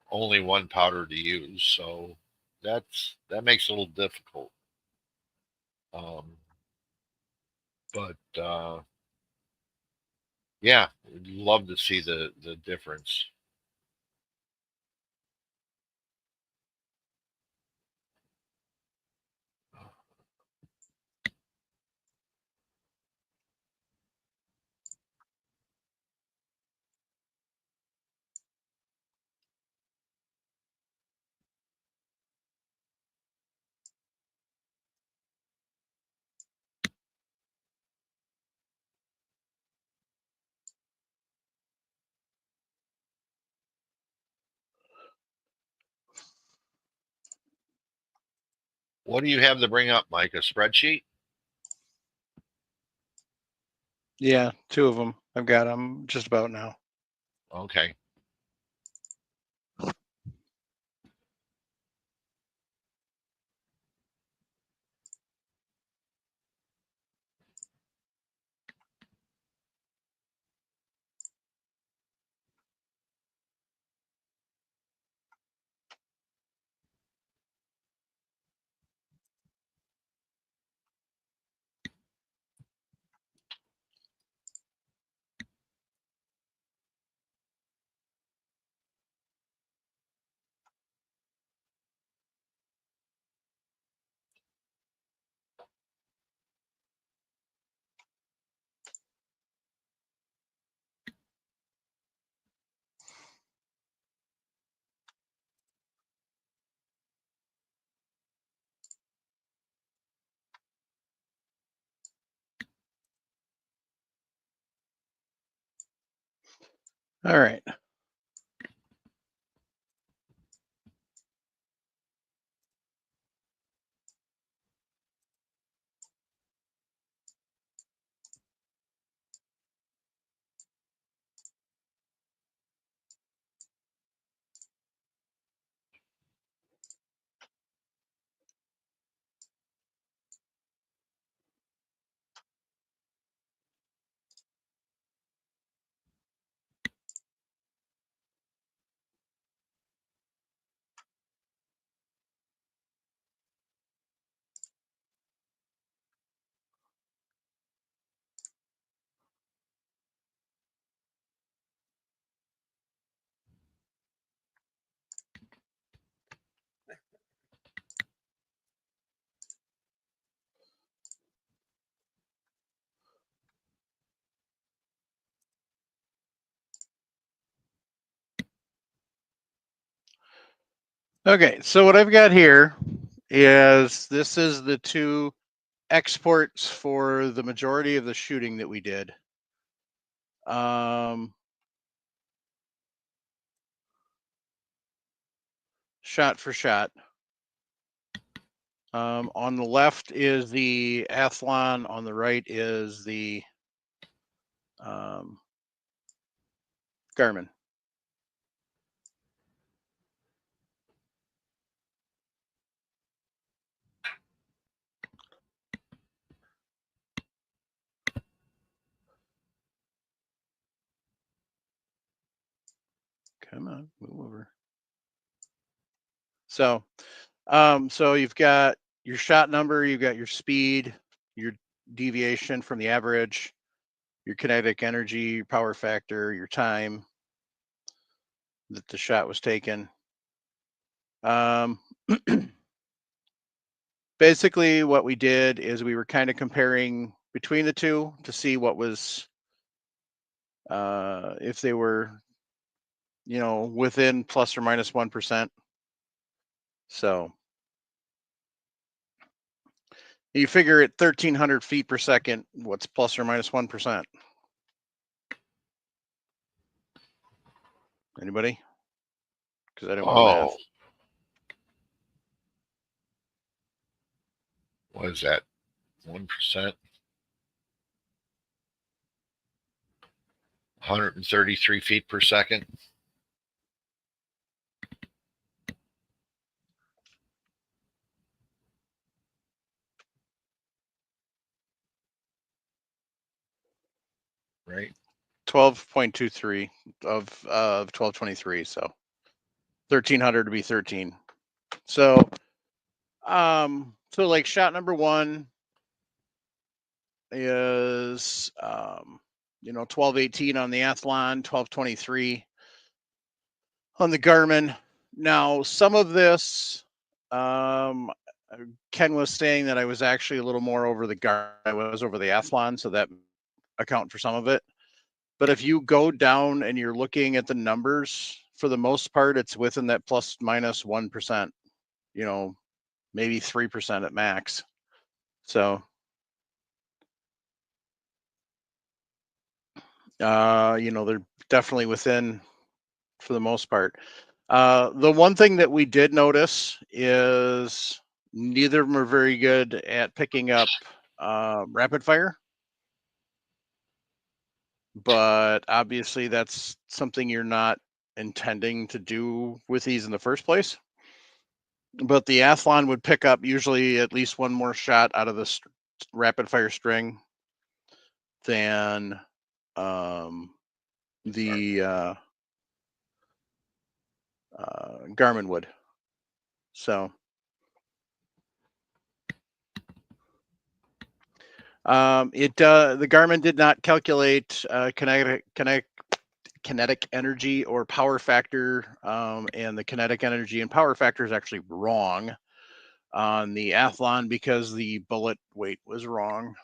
only one powder to use, so that makes it a little difficult. But yeah, we'd love to see the difference. What do you have to bring up, Mike? A spreadsheet? Yeah, 2 of them. I've got them just about now. Okay. All right. Okay, so what I've got here is this is the two exports for the majority of the shooting that we did. Shot for shot. On the left is the Athlon. On the right is the Garmin. Come on, move over. So, so you've got your shot number, you've got your speed, your deviation from the average, your kinetic energy, your power factor, your time that the shot was taken. Basically, what we did is we were kind of comparing between the two to see what was, if they were, you know, within plus or minus 1%. So you figure at 1,300 feet per second, what's plus or minus 1%? Anybody? Because I don't want math. Oh, what is that? 1%? 133 feet per second. Right. 12.23 of 1223. So 1,300 to be 13. So, so like shot number one is, you know, 1218 on the Athlon, 1223 on the Garmin. Now, some of this, Ken was saying that I was actually a little more over the Garmin. I was over the Athlon, so that account for some of it. But if you go down and you're looking at the numbers, for the most part, it's within that plus minus 1%, you know, maybe 3% at max. So, you know, they're definitely within for the most part. The one thing that we did notice is neither of them are very good at picking up rapid fire. But obviously that's something you're not intending to do with these in the first place. But the Athlon would pick up usually at least one more shot out of the rapid fire string than the Garmin would. So the Garmin did not calculate kinetic energy or power factor, and the kinetic energy and power factor is actually wrong on the Athlon because the bullet weight was wrong.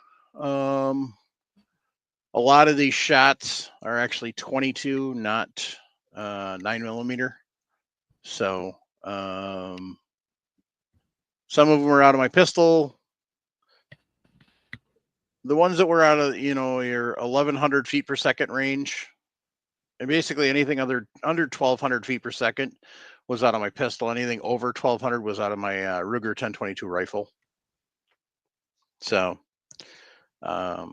A lot of these shots are actually 22, not 9mm. So some of them were out of my pistol. The ones that were out of, you know, your 1,100 feet per second range And basically anything under 1,200 feet per second was out of my pistol. Anything over 1,200 was out of my Ruger 1022 rifle. So, but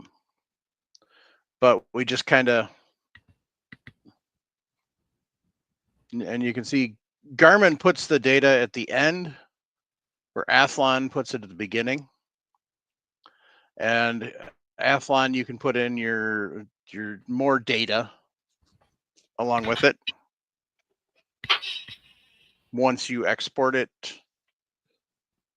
we just kind of, and you can see Garmin puts the data at the end, where Athlon puts it at the beginning. And Athlon, you can put in your more data along with it. Once you export it,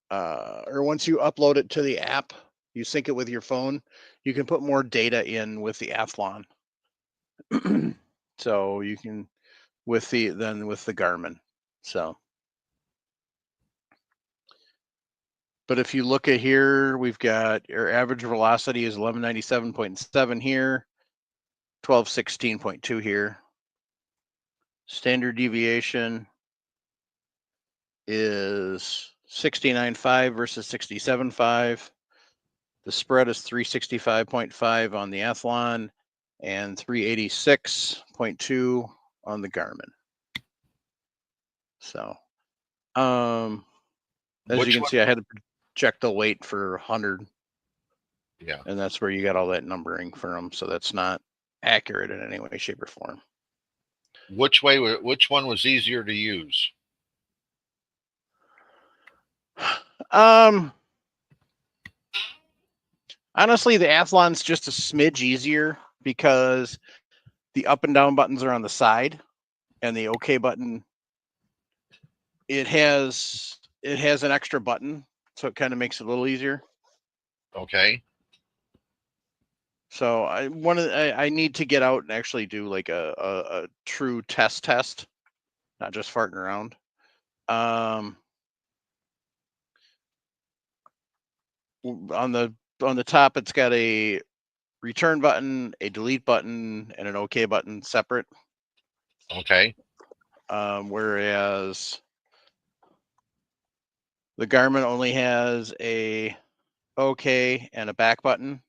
or once you upload it to the app, you sync it with your phone, you can put more data in with the Athlon. So you can with the Garmin. So, but if you look at here, we've got your average velocity is 1197.7 here, 1216.2 here. Standard deviation is 69.5 versus 67.5. The spread is 365.5 on the Athlon and 386.2 on the Garmin. So, as Which you can one- see, I had to check the weight for 100. Yeah. And that's where you got all that numbering from. So that's not accurate in any way, shape, or form. Which one was easier to use? Honestly, the Athlon's just a smidge easier because the up and down buttons are on the side, and the OK button, it has an extra button, so it kind of makes it a little easier. Okay. So I need to get out and actually do like a true test, not just farting around. On the top, it's got a return button, a delete button, and an OK button separate. Okay. Whereas the Garmin only has a OK and a back button,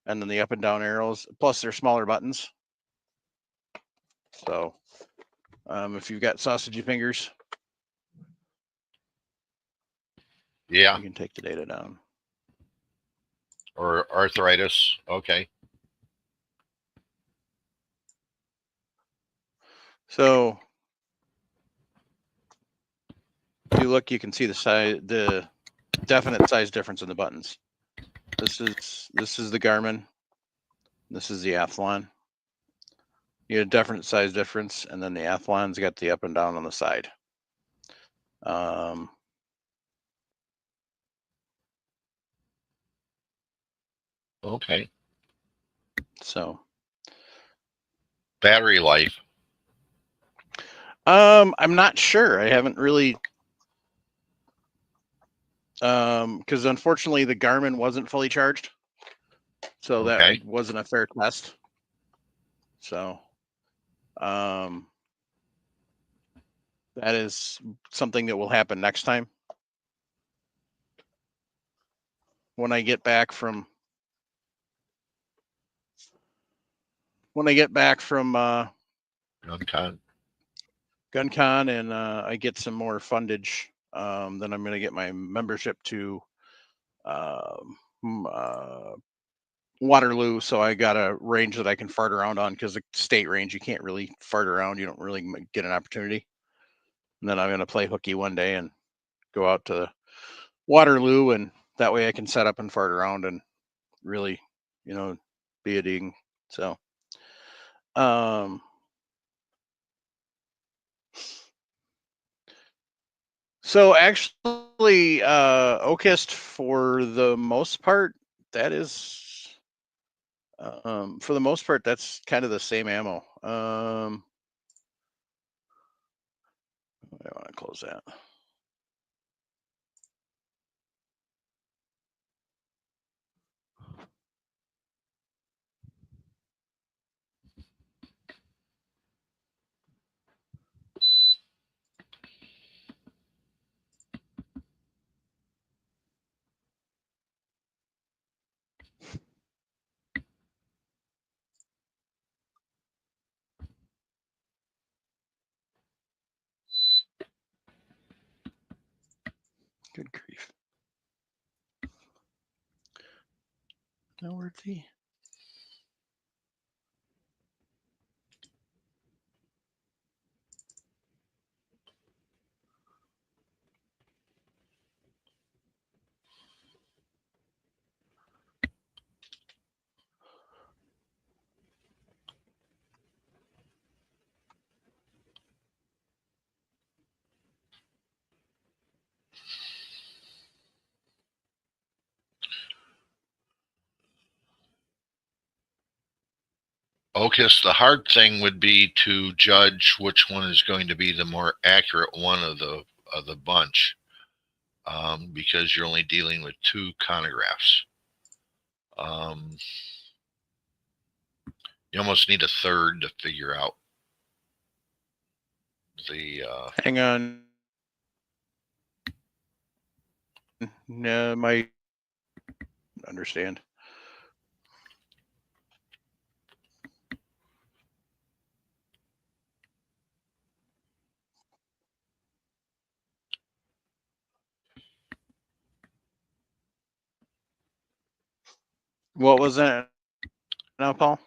and then the up and down arrows. Plus, they're smaller buttons. So, if you've got sausagey fingers, Yeah. you can take the data down. Or arthritis. Okay. So, if you look, you can see the definite size difference in the buttons. This is the Garmin. This is the Athlon. You get a definite size difference, and then the Athlon's got the up and down on the side. Okay. So, Battery life. I'm not sure. I haven't really, because unfortunately the Garmin wasn't fully charged, so Okay. that wasn't a fair test. So, that is something that will happen next time when I get back from GunCon. GunCon and I get some more fundage. Then I'm going to get my membership to Waterloo, so I got a range that I can fart around on, because the state range you can't really fart around. You don't really get an opportunity. And then I'm going to play hooky one day and go out to Waterloo, and that way I can set up and fart around and really, be a ding. So, actually, OKIST for the most part, that is, for the most part, that's kind of the same ammo. I want to close that. Good grief. Now where'd the... Ocus, the hard thing would be to judge which one is going to be the more accurate one of the bunch, because you're only dealing with 2 chronographs. You almost need a third to figure out the. Hang on. No, my understand. What was that now, Paul?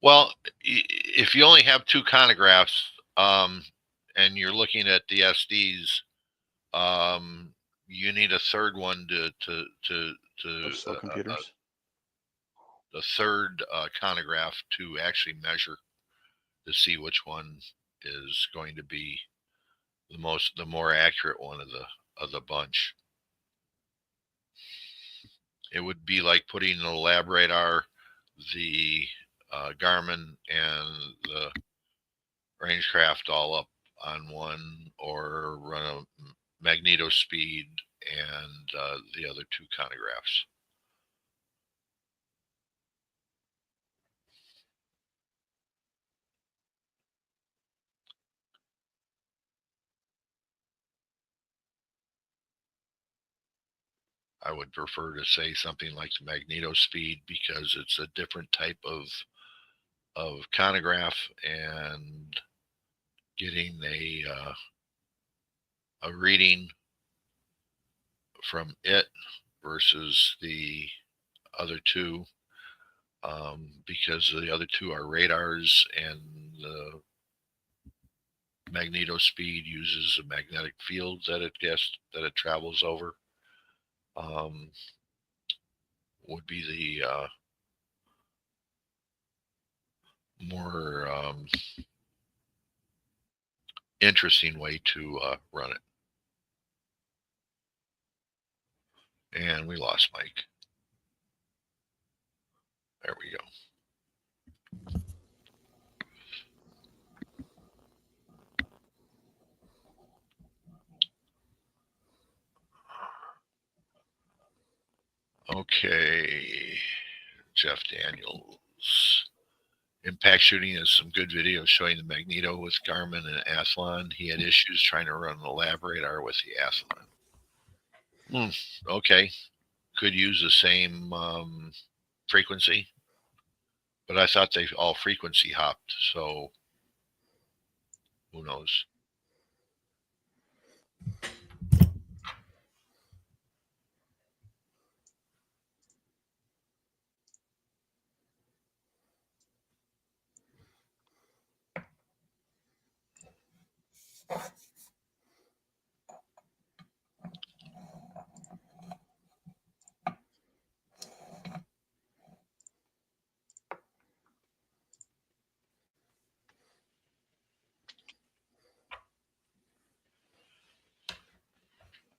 Well, if you only have 2 chronographs, and you're looking at the SDs, you need a third one Of slow computers. the third chronograph to actually measure to see which one is going to be the more accurate one of the bunch. It would be like putting the lab radar, the Garmin, and the Rangecraft all up on one, or run a magneto speed and the other 2 chronographs. I would prefer to say something like the magneto speed, because it's a different type of chronograph, and getting a reading from it versus the other 2, because the other 2 are radars, and the magneto speed uses a magnetic field that it travels over. Would be the more interesting way to run it. And we lost Mike. There we go. Okay, Jeff Daniels. Impact Shooting has some good videos showing the magneto with Garmin and Athlon. He had issues trying to run the lab radar with the Athlon. Okay, could use the same frequency, but I thought they all frequency hopped, so who knows?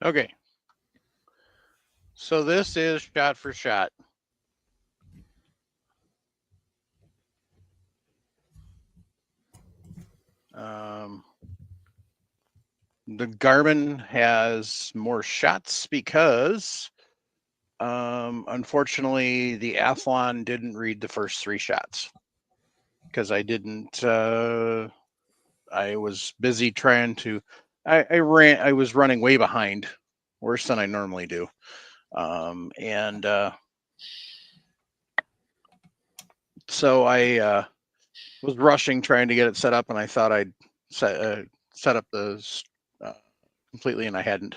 Okay. So this is shot for shot. The Garmin has more shots because, unfortunately, the Athlon didn't read the first 3 shots because I didn't. I was busy trying to. I was running way behind, worse than I normally do, and so I was rushing trying to get it set up, and I thought I'd set up the completely, and I hadn't.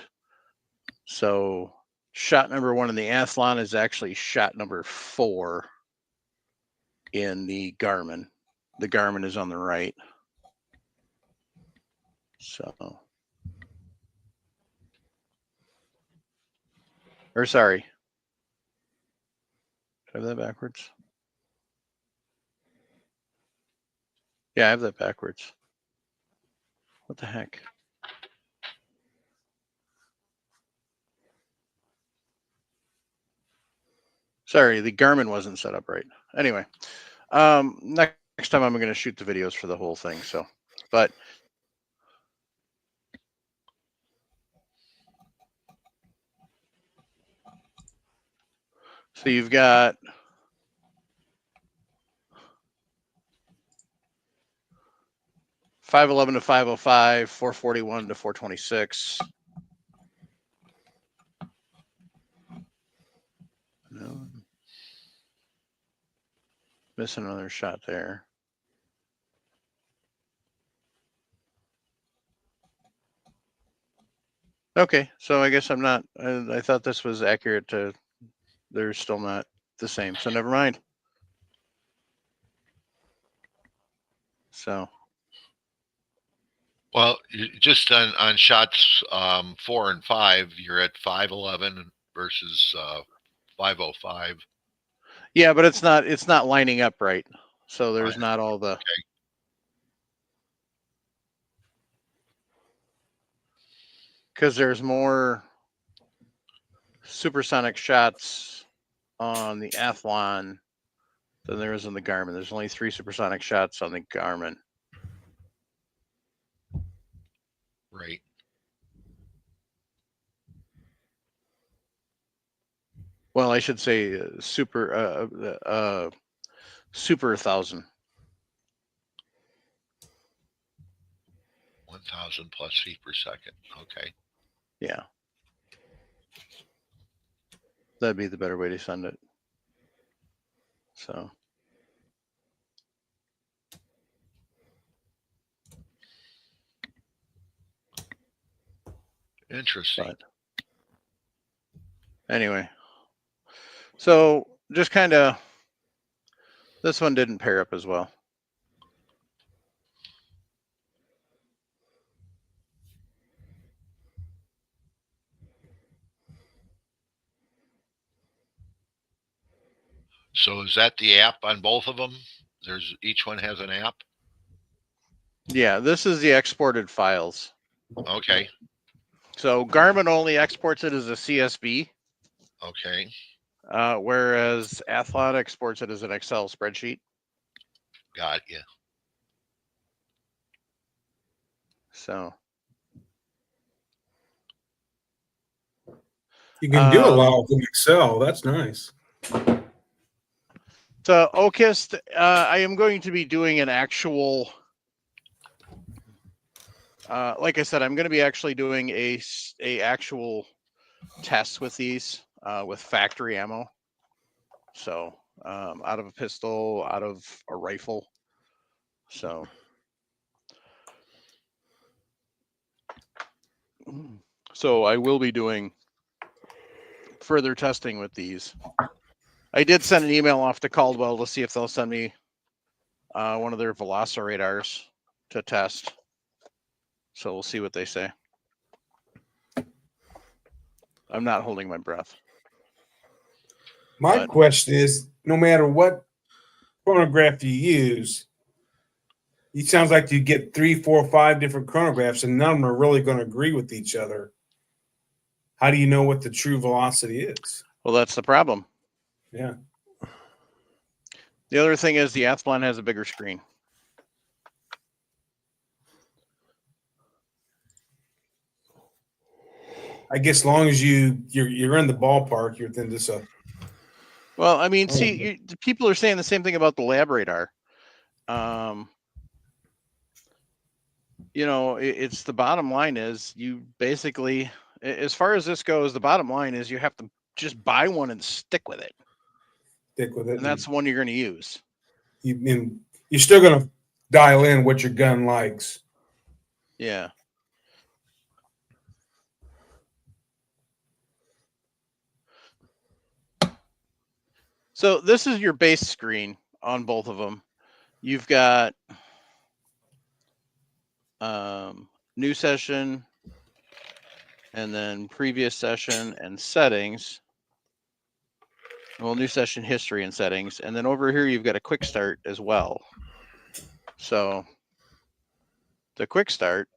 So shot number 1 in the Athlon is actually shot number 4 in the Garmin. The Garmin is on the right. So, or sorry. Do I have that backwards? Yeah, I have that backwards. What the heck? Sorry, the Garmin wasn't set up right. Anyway, next time I'm going to shoot the videos for the whole thing. So, but so you've got .511 to .505, 441 to 426. No. Missing another shot there. Okay, so I guess I'm not. I thought this was accurate to. They're still not the same, so never mind. So. Well, just on shots 4 and 5, you're at 511 versus 505. Yeah, but it's not lining up right. So there's not all the. Okay. Because there's more supersonic shots on the Athlon than there is on the Garmin. There's only 3 supersonic shots on the Garmin. Right. Well, I should say super 1,000. 1,000 plus feet per second. Okay. Yeah. That'd be the better way to send it. So. Interesting. But anyway. So just kind of, this one didn't pair up as well. So is that the app on both of them? Each one has an app? Yeah, this is the exported files. Okay. So Garmin only exports it as a CSV, Okay. whereas Athlon exports it as an Excel spreadsheet. Got you. So You can do a lot with Excel. That's nice. So OKIST, I am going to be doing an actual, like I said, I'm going to be actually doing a actual test with these with factory ammo. So out of a pistol, out of a rifle. So I will be doing further testing with these. I did send an email off to Caldwell to see if they'll send me one of their Velociradars to test. So we'll see what they say. I'm not holding my breath. My question is, no matter what chronograph you use, it sounds like you get 3, 4, 5 different chronographs, and none of them are really going to agree with each other. How do you know what the true velocity is? Well, that's the problem. Yeah. The other thing is the Athlon has a bigger screen. I guess as long as you're in the ballpark, you're within this. Well, I mean, see, people are saying the same thing about the lab radar. You know, it's the bottom line is you basically, as far as this goes, the bottom line is you have to just buy one and stick with it. Stick with it. And that's the one you're going to use. You're still going to dial in what your gun likes. Yeah. So this is your base screen on both of them. You've got new session, and then previous session and settings. Well, new session history and settings. And then over here, you've got a quick start as well. So the quick start,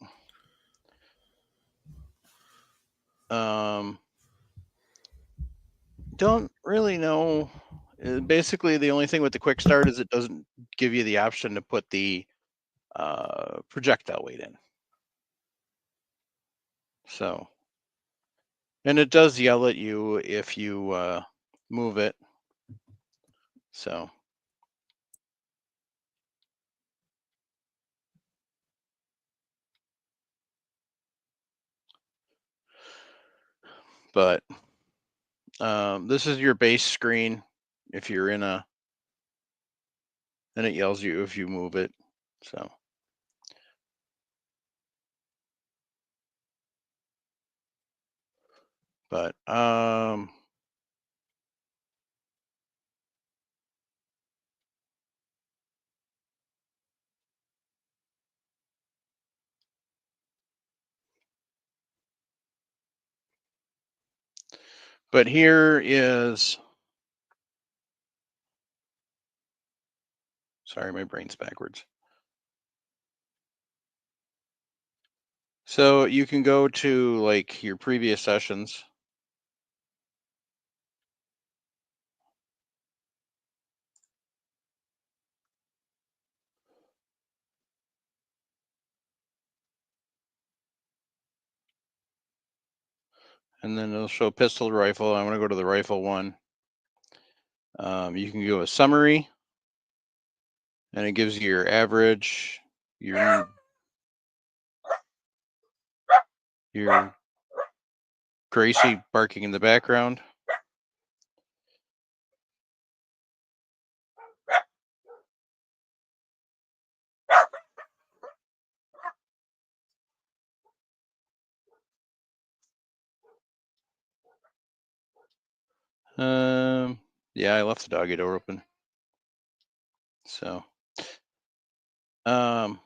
don't really know. Basically, the only thing with the quick start is it doesn't give you the option to put the projectile weight in. So, and it does yell at you if you move it. So, but this is your base screen. If you're in a, and it yells you if you move it. So, but here is, sorry, my brain's backwards. So you can go to like your previous sessions. And then it'll show pistol to rifle. I'm going to go to the rifle one. You can go a summary, and it gives you your average, your Gracie barking in the background. Yeah, I left the doggy door open. So, and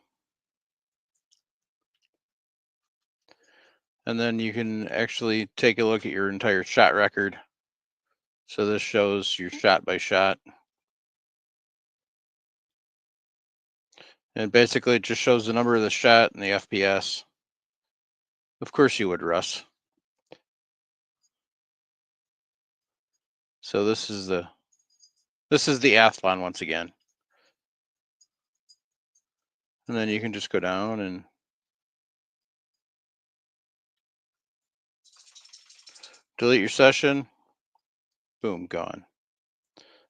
then you can actually take a look at your entire shot record. So this shows your shot by shot. And basically it just shows the number of the shot and the FPS. Of course you would, Russ. So this is the Athlon once again. And then you can just go down and delete your session. Boom, gone.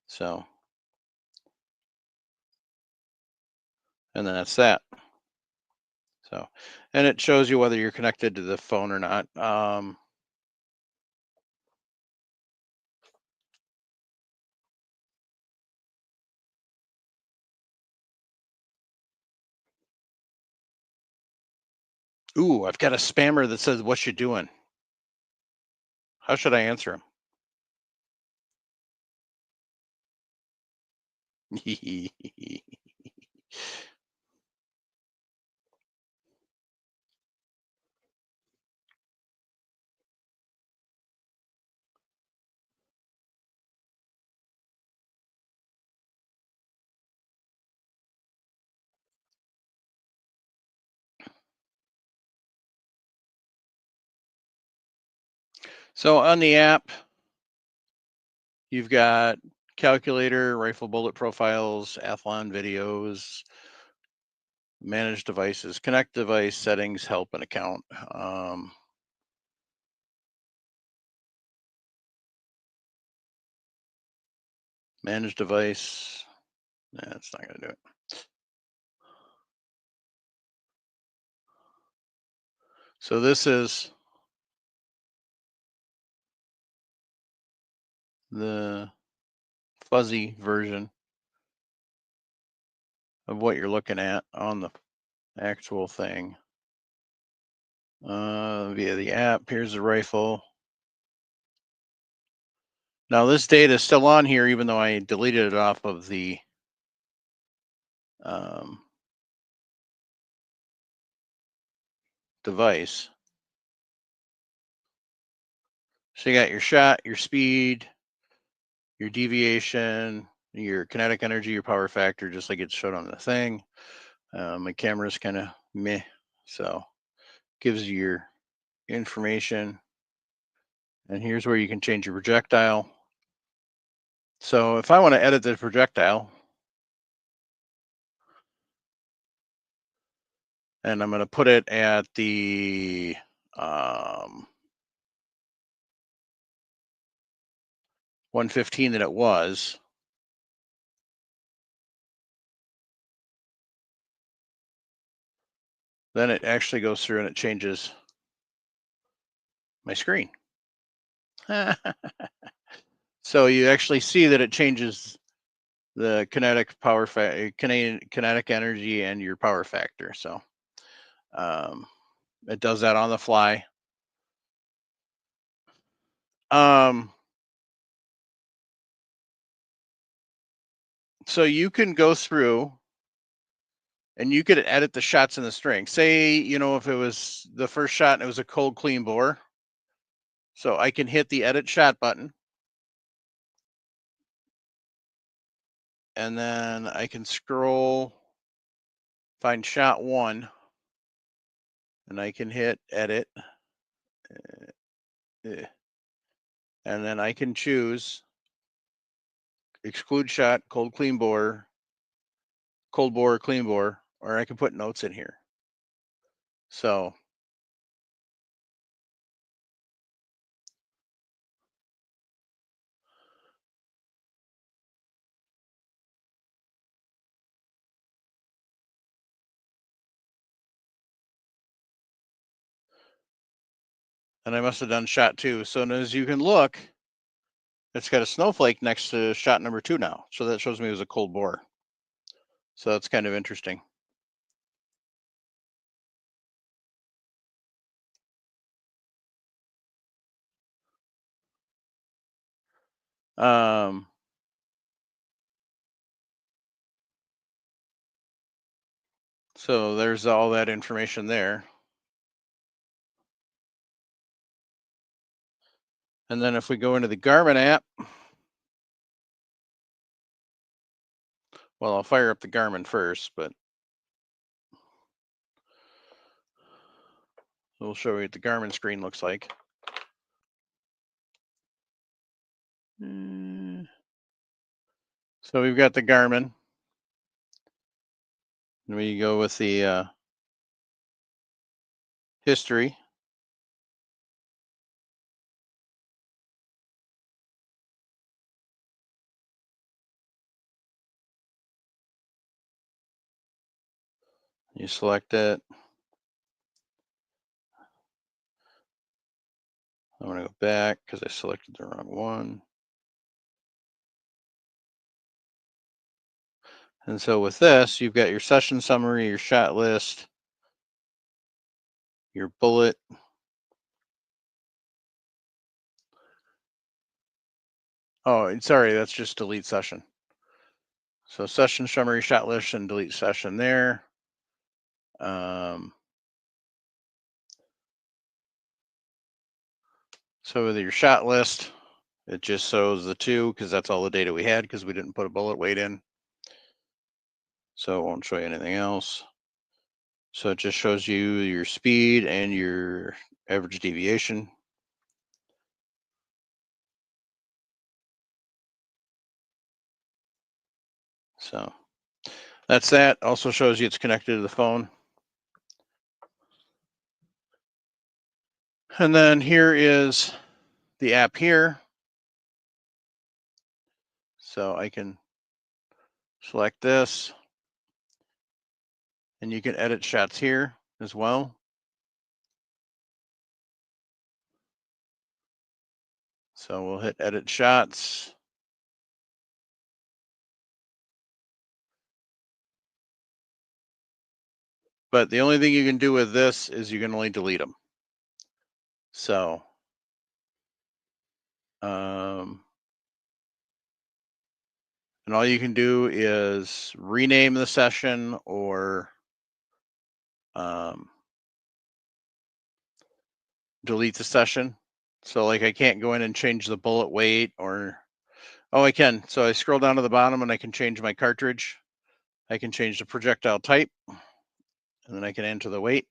So, and then that's that. So, and it shows you whether you're connected to the phone or not. Ooh, I've got a spammer that says, "What you doing?" How should I answer him? So on the app, you've got calculator, rifle bullet profiles, Athlon videos, manage devices, connect device, settings, help, and account. Manage device. That's not going to do it. So this is the fuzzy version of what you're looking at on the actual thing. Via the app, here's the rifle. Now this data is still on here, even though I deleted it off of the device. So you got your shot, your speed, your deviation, your kinetic energy, your power factor, just like it showed on the thing. My camera's kind of meh, so gives you your information. And here's where you can change your projectile. So if I want to edit the projectile, and I'm going to put it at the 115 that it was. Then it actually goes through and it changes my screen. So you actually see that it changes the kinetic power kinetic energy and your power factor. So it does that on the fly. So you can go through and you could edit the shots in the string. Say, you know, if it was the first shot and it was a cold, clean bore. So I can hit the edit shot button. And then I can scroll, find shot 1, and I can hit edit. And then I can choose exclude shot, cold, clean bore, cold bore, clean bore, or I can put notes in here. So and I must have done shot 2. So as you can look, it's got a snowflake next to shot number 2 now. So that shows me it was a cold bore. So that's kind of interesting. So there's all that information there. And then if we go into the Garmin app, well, I'll fire up the Garmin first, but we'll show you what the Garmin screen looks like. So we've got the Garmin. And we go with the history. You select it. I'm going to go back because I selected the wrong one. And so with this, you've got your session summary, your shot list, your bullet. Oh, sorry, that's just delete session. So session summary, shot list, and delete session there. So with your shot list, it just shows the 2 because that's all the data we had because we didn't put a bullet weight in. So it won't show you anything else. So it just shows you your speed and your average deviation. So that's that. Also shows you it's connected to the phone. And then here is the app here. So I can select this. And you can edit shots here as well. So we'll hit edit shots. But the only thing you can do with this is you can only delete them. So And all you can do is rename the session or delete the session. So like I can't go in and change the bullet weight or, oh, I can. So I scroll down to the bottom and I can change my cartridge. I can change the projectile type and then I can enter the weight.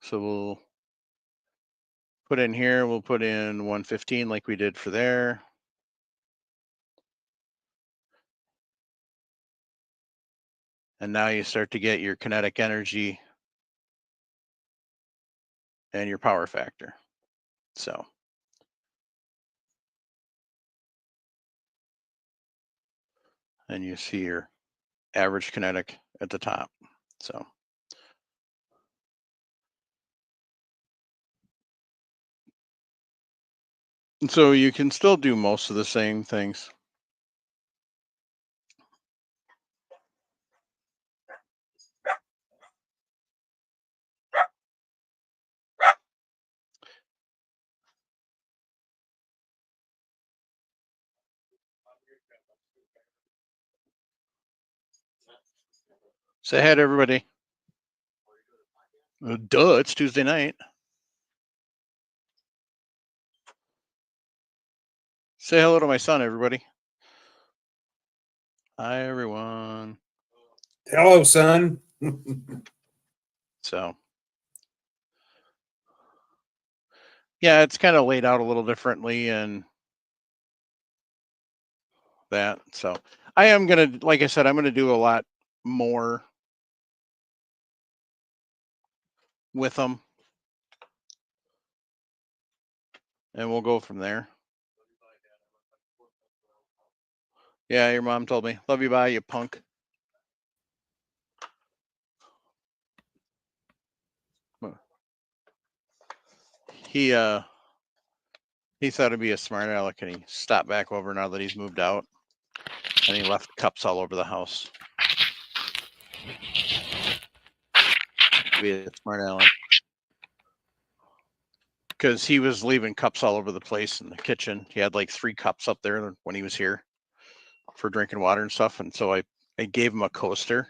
So we'll put in here, we'll put in 115 like we did for there. And now you start to get your kinetic energy and your power factor. So. And you see your average kinetic at the top. So you can still do most of the same things. Say hi to everybody. Duh, it's Tuesday night. Say hello to my son, everybody. Hi, everyone. Hello, son. So, yeah, it's kind of laid out a little differently and that. So, I am going to, like I said, I'm going to do a lot more with them. And we'll go from there. Yeah, your mom told me. Love you, bye, you punk. He thought it'd be a smart aleck and he stopped back over now that he's moved out. And he left cups all over the house. Be a smart aleck. Because he was leaving cups all over the place in the kitchen. He had like 3 cups up there when he was here for drinking water and stuff. And so I gave him a coaster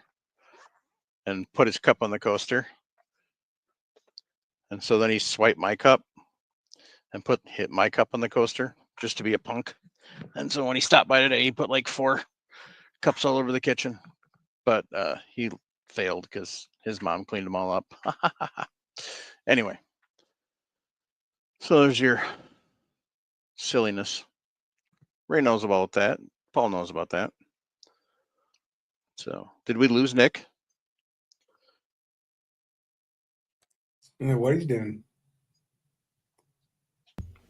and put his cup on the coaster. And so then he swiped my cup and hit my cup on the coaster just to be a punk. And so when he stopped by today, he put like 4 cups all over the kitchen. But he failed because his mom cleaned them all up. Anyway. So there's your silliness. Ray knows about that. Paul knows about that. So, did we lose Nick? Yeah, what are you doing?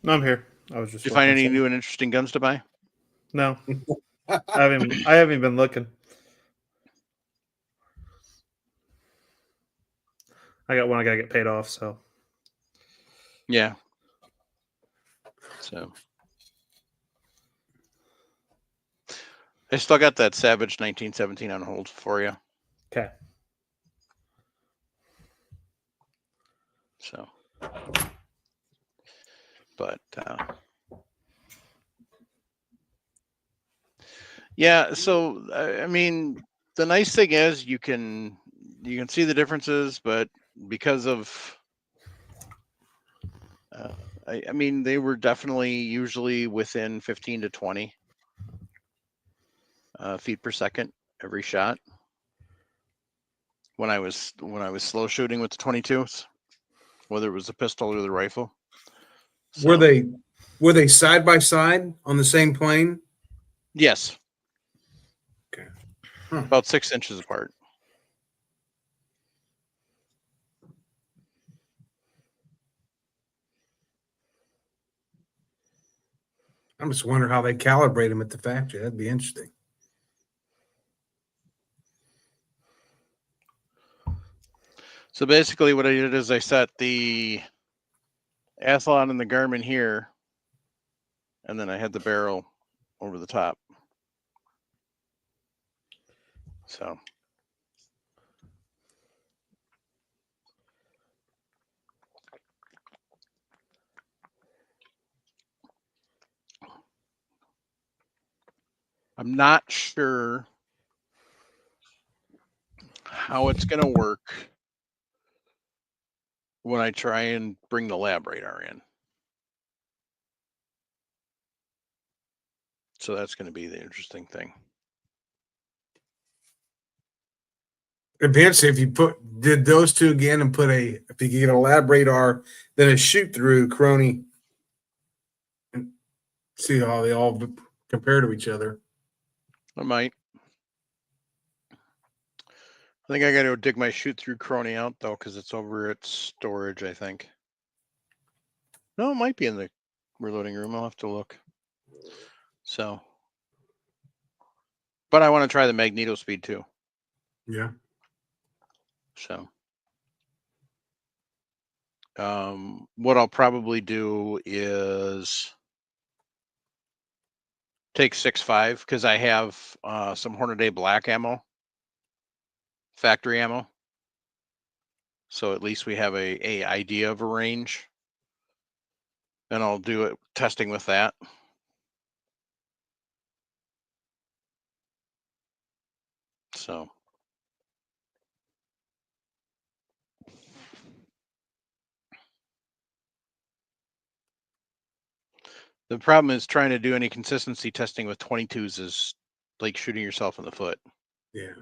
No, I'm here. I was just. Did you find looking any something. new and interesting guns to buy? No, I haven't been looking. I got one. I gotta get paid off. So. Yeah. So, I still got that Savage 1917 on hold for you. Okay. So, but yeah. So, I mean, the nice thing is you can see the differences, but because of I mean, they were definitely usually within 15 to 20 feet per second every shot. When I was slow shooting with the 22s, whether it was the pistol or the rifle. So, Were they side by side on the same plane? yes. Okay. About 6 inches apart. I'm just wondering how they calibrate them at the factory. That'd be interesting. So basically what I did is I set the Athlon and the Garmin here, and then I had the barrel over the top. So. I'm not sure how it's going to work when I try and bring the lab radar in. So that's going to be the interesting thing. Eventually, if you did those two again and if you get a lab radar, then a shoot through Crony, and see how they all compare to each other. I might. I think I got to dig my shoot through Crony out though, because it's over at storage, I think. No, it might be in the reloading room. I'll have to look. So, but I want to try the magneto speed too. Yeah. So, what I'll probably do is take 6.5 because I have some Hornady Black ammo, factory ammo. So at least we have a idea of a range. And I'll do it testing with that. So. The problem is trying to do any consistency testing with 22s is like shooting yourself in the foot. Yeah.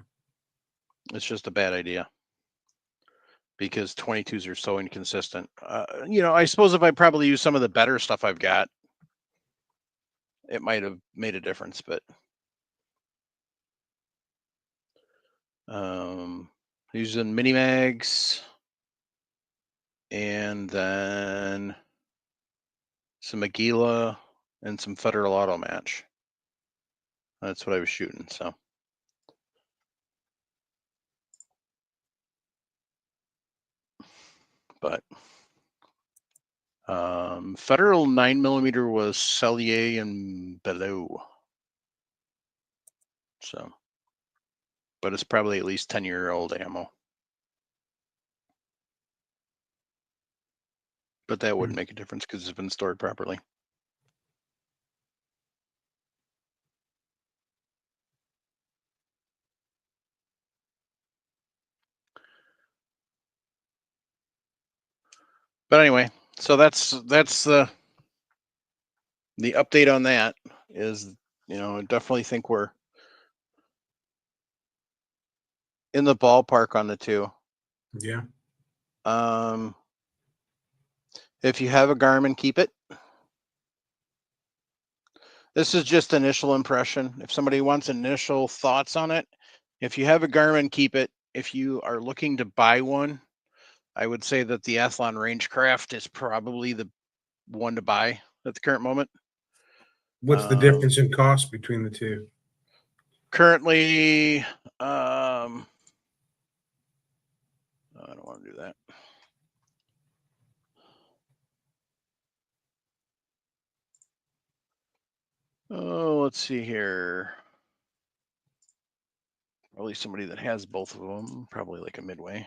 It's just a bad idea because 22s are so inconsistent. I suppose if I probably use some of the better stuff I've got, it might have made a difference, but using mini mags and then some Aguila and some Federal Auto Match. That's what I was shooting. So. But Federal 9mm was Cellier and below. So, but it's probably at least 10-year-old ammo. But that wouldn't make a difference because it's been stored properly. But anyway, so that's the update on that is, I definitely think we're in the ballpark on the two. Yeah. If you have a Garmin, keep it. This is just initial impression. If somebody wants initial thoughts on it, if you have a Garmin, keep it. If you are looking to buy one, I would say that the Athlon Rangecraft is probably the one to buy at the current moment. What's the difference in cost between the two? Currently, I don't want to do that. Oh, let's see here. Probably somebody that has both of them, probably like a Midway.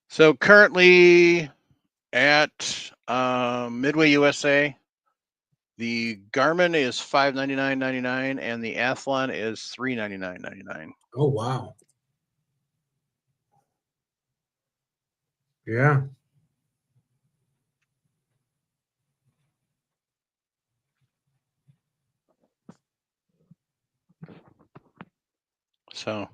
So currently at Midway USA, the Garmin is $599.99 and the Athlon is $399.99. Oh, wow. Yeah. So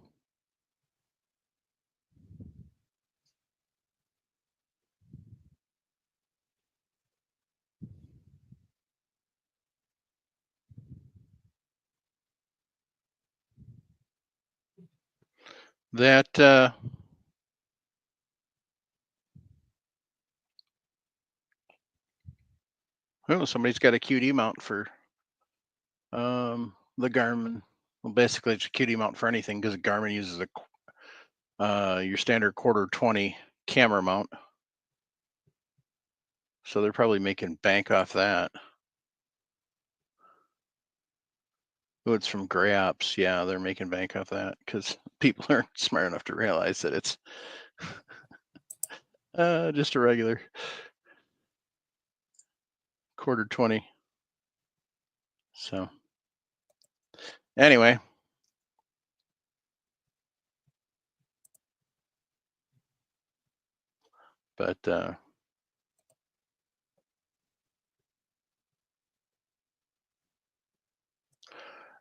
that oh, somebody's got a QD mount for the Garmin. Well, basically it's a QD mount for anything because Garmin uses your standard quarter 20 camera mount. So they're probably making bank off that. Oh, it's from Gray Ops. Yeah, they're making bank off that because people aren't smart enough to realize that it's just a regular quarter 20. So anyway. But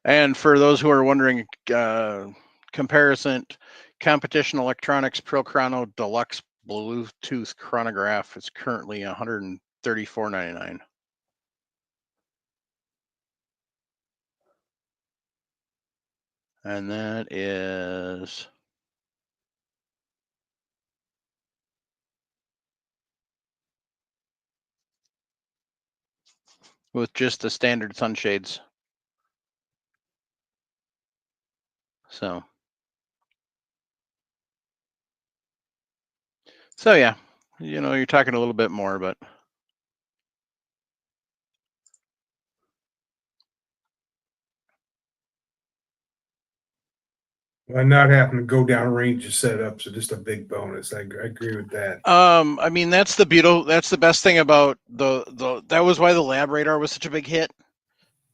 and for those who are wondering, comparison, Competition Electronics Pro Chrono Deluxe Bluetooth chronograph is currently $134.99. And that is with just the standard sunshades. So yeah, you're talking a little bit more, but Well, not having to go down range to set up, so just a big bonus. I agree with that. I mean, that's the best thing about that was why the Lab Radar was such a big hit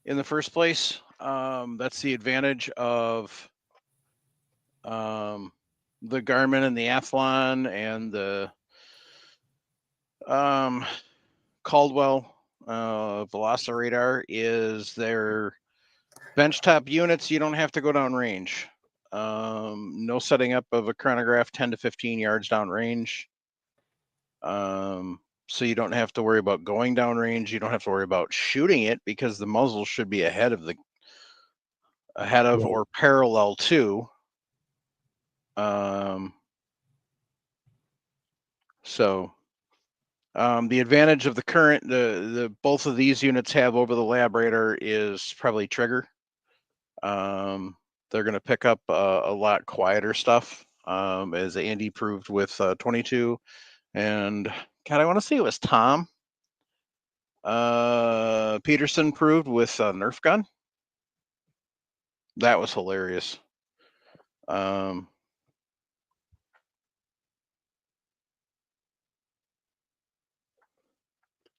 in the first place. That's the advantage of the Garmin and the Athlon and the Caldwell Velociradar is their benchtop units. You don't have to go down range. No setting up of a chronograph 10 to 15 yards down range. So you don't have to worry about going down range. You don't have to worry about shooting it because the muzzle should be ahead of or parallel to. So the advantage of the current, the both of these units have over the Lab Radar is probably trigger. They're going to pick up a lot quieter stuff, as Andy proved with 22. And God, I want to say it was Tom Peterson proved with Nerf gun. That was hilarious. How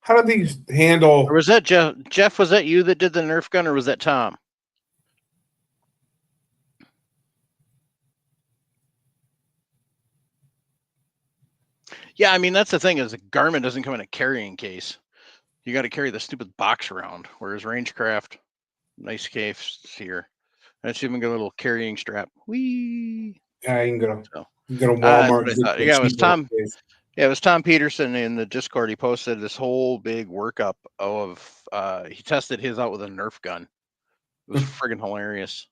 do these handle? Or was that Jeff? Jeff, was that you that did the Nerf gun, or was that Tom? Yeah, I mean that's the thing is Garmin doesn't come in a carrying case. You got to carry the stupid box around. Whereas Rangecraft, nice case here. And it's even got a little carrying strap. Whee! Yeah, you can go. So, you can go to Walmart. Yeah, it was Tom. Yeah, it was Tom Peterson in the Discord. He posted this whole big workup of. He tested his out with a Nerf gun. It was friggin' hilarious.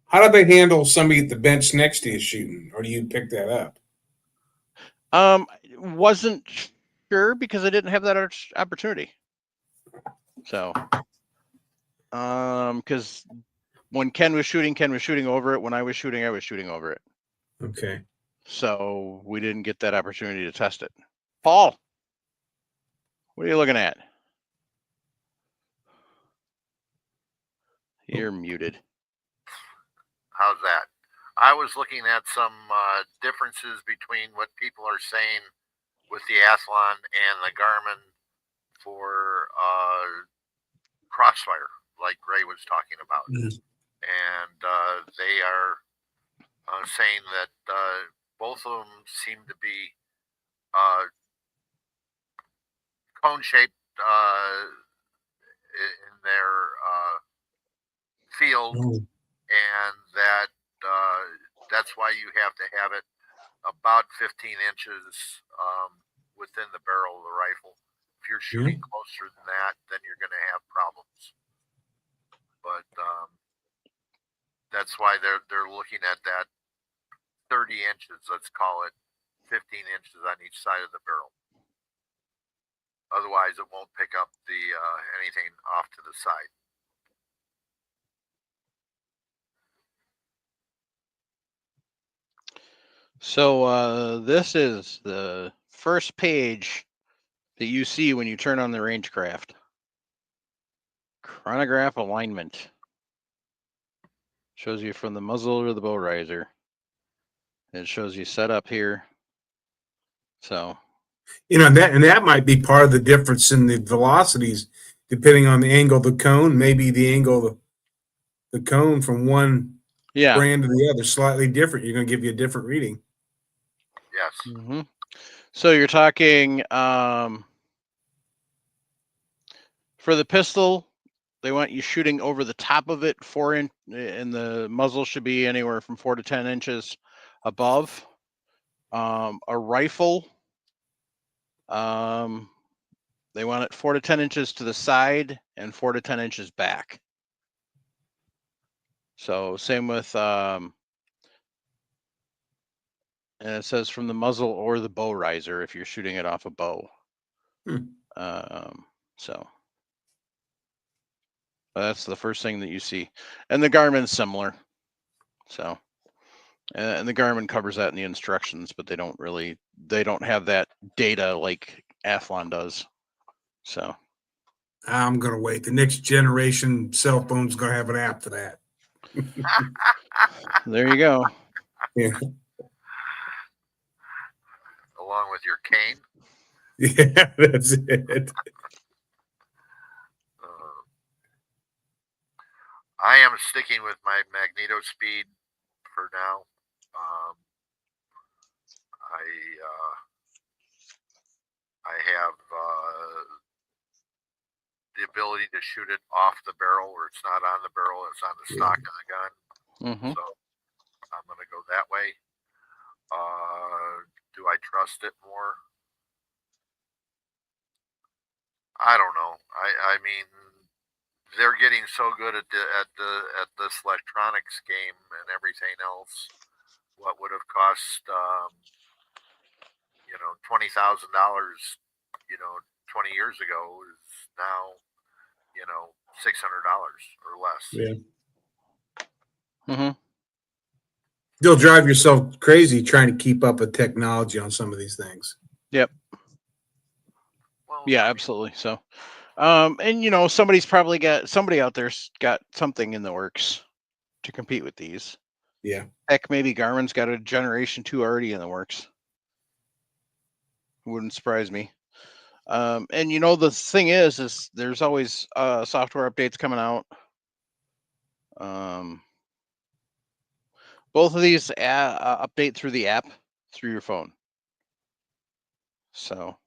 How do they handle somebody at the bench next to you shooting, or do you pick that up? Wasn't sure because I didn't have that opportunity. So, because when Ken was shooting over it. When I was shooting over it. Okay. So we didn't get that opportunity to test it. Paul, what are you looking at? You're muted. How's that? I was looking at some differences between what people are saying with the Athlon and the Garmin for crossfire, like Ray was talking about. Mm-hmm. And they are saying that both of them seem to be cone-shaped in their field, and that that's why you have to have it about 15 inches within the barrel of the rifle. If you're shooting closer than that, then you're going to have problems. But that's why they're looking at that 30 inches, let's call it 15 inches on each side of the barrel. Otherwise, it won't pick up the anything off to the side. So this is the first page that you see when you turn on the Rangecraft. Chronograph alignment. Shows you from the muzzle to the bow riser. It shows you set up here. So, You know, that might be part of the difference in the velocities, depending on the angle of the cone. Maybe the angle of the cone from one yeah. brand to the other slightly different. You're going to give you a different reading. Yes. Mm-hmm. So you're talking for the pistol, they want you shooting over the top of it, 4 inch, and the muzzle should be anywhere from 4 to 10 inches above. A rifle, they want it 4 to 10 inches to the side and 4 to 10 inches back. So same with, and it says from the muzzle or the bow riser if you're shooting it off a bow. So that's the first thing that you see. And the Garmin's similar. So, and the Garmin covers that in the instructions, but they don't have that data like Athlon does. So I'm going to wait. The next generation cell phone's going to have an app for that. there you go. Yeah. Along with your cane. Yeah, that's it. I am sticking with my magneto speed for now. I have the ability to shoot it off the barrel, where it's not on the barrel; it's on the stock of the gun. Mm-hmm. So I'm going to go that way. Do I trust it more? I don't know. I mean, they're getting so good at this electronics game and everything else. What would have cost $20,000, 20 years ago is now $600 or less. Yeah. Mm-hmm. You'll drive yourself crazy trying to keep up with technology on some of these things. Yep. Well, Yeah, absolutely. So, and somebody out there's got something in the works to compete with these. Yeah. Heck, maybe Garmin's got a generation 2 already in the works. Wouldn't surprise me. And the thing is there's always software updates coming out. Both of these update through the app through your phone. So,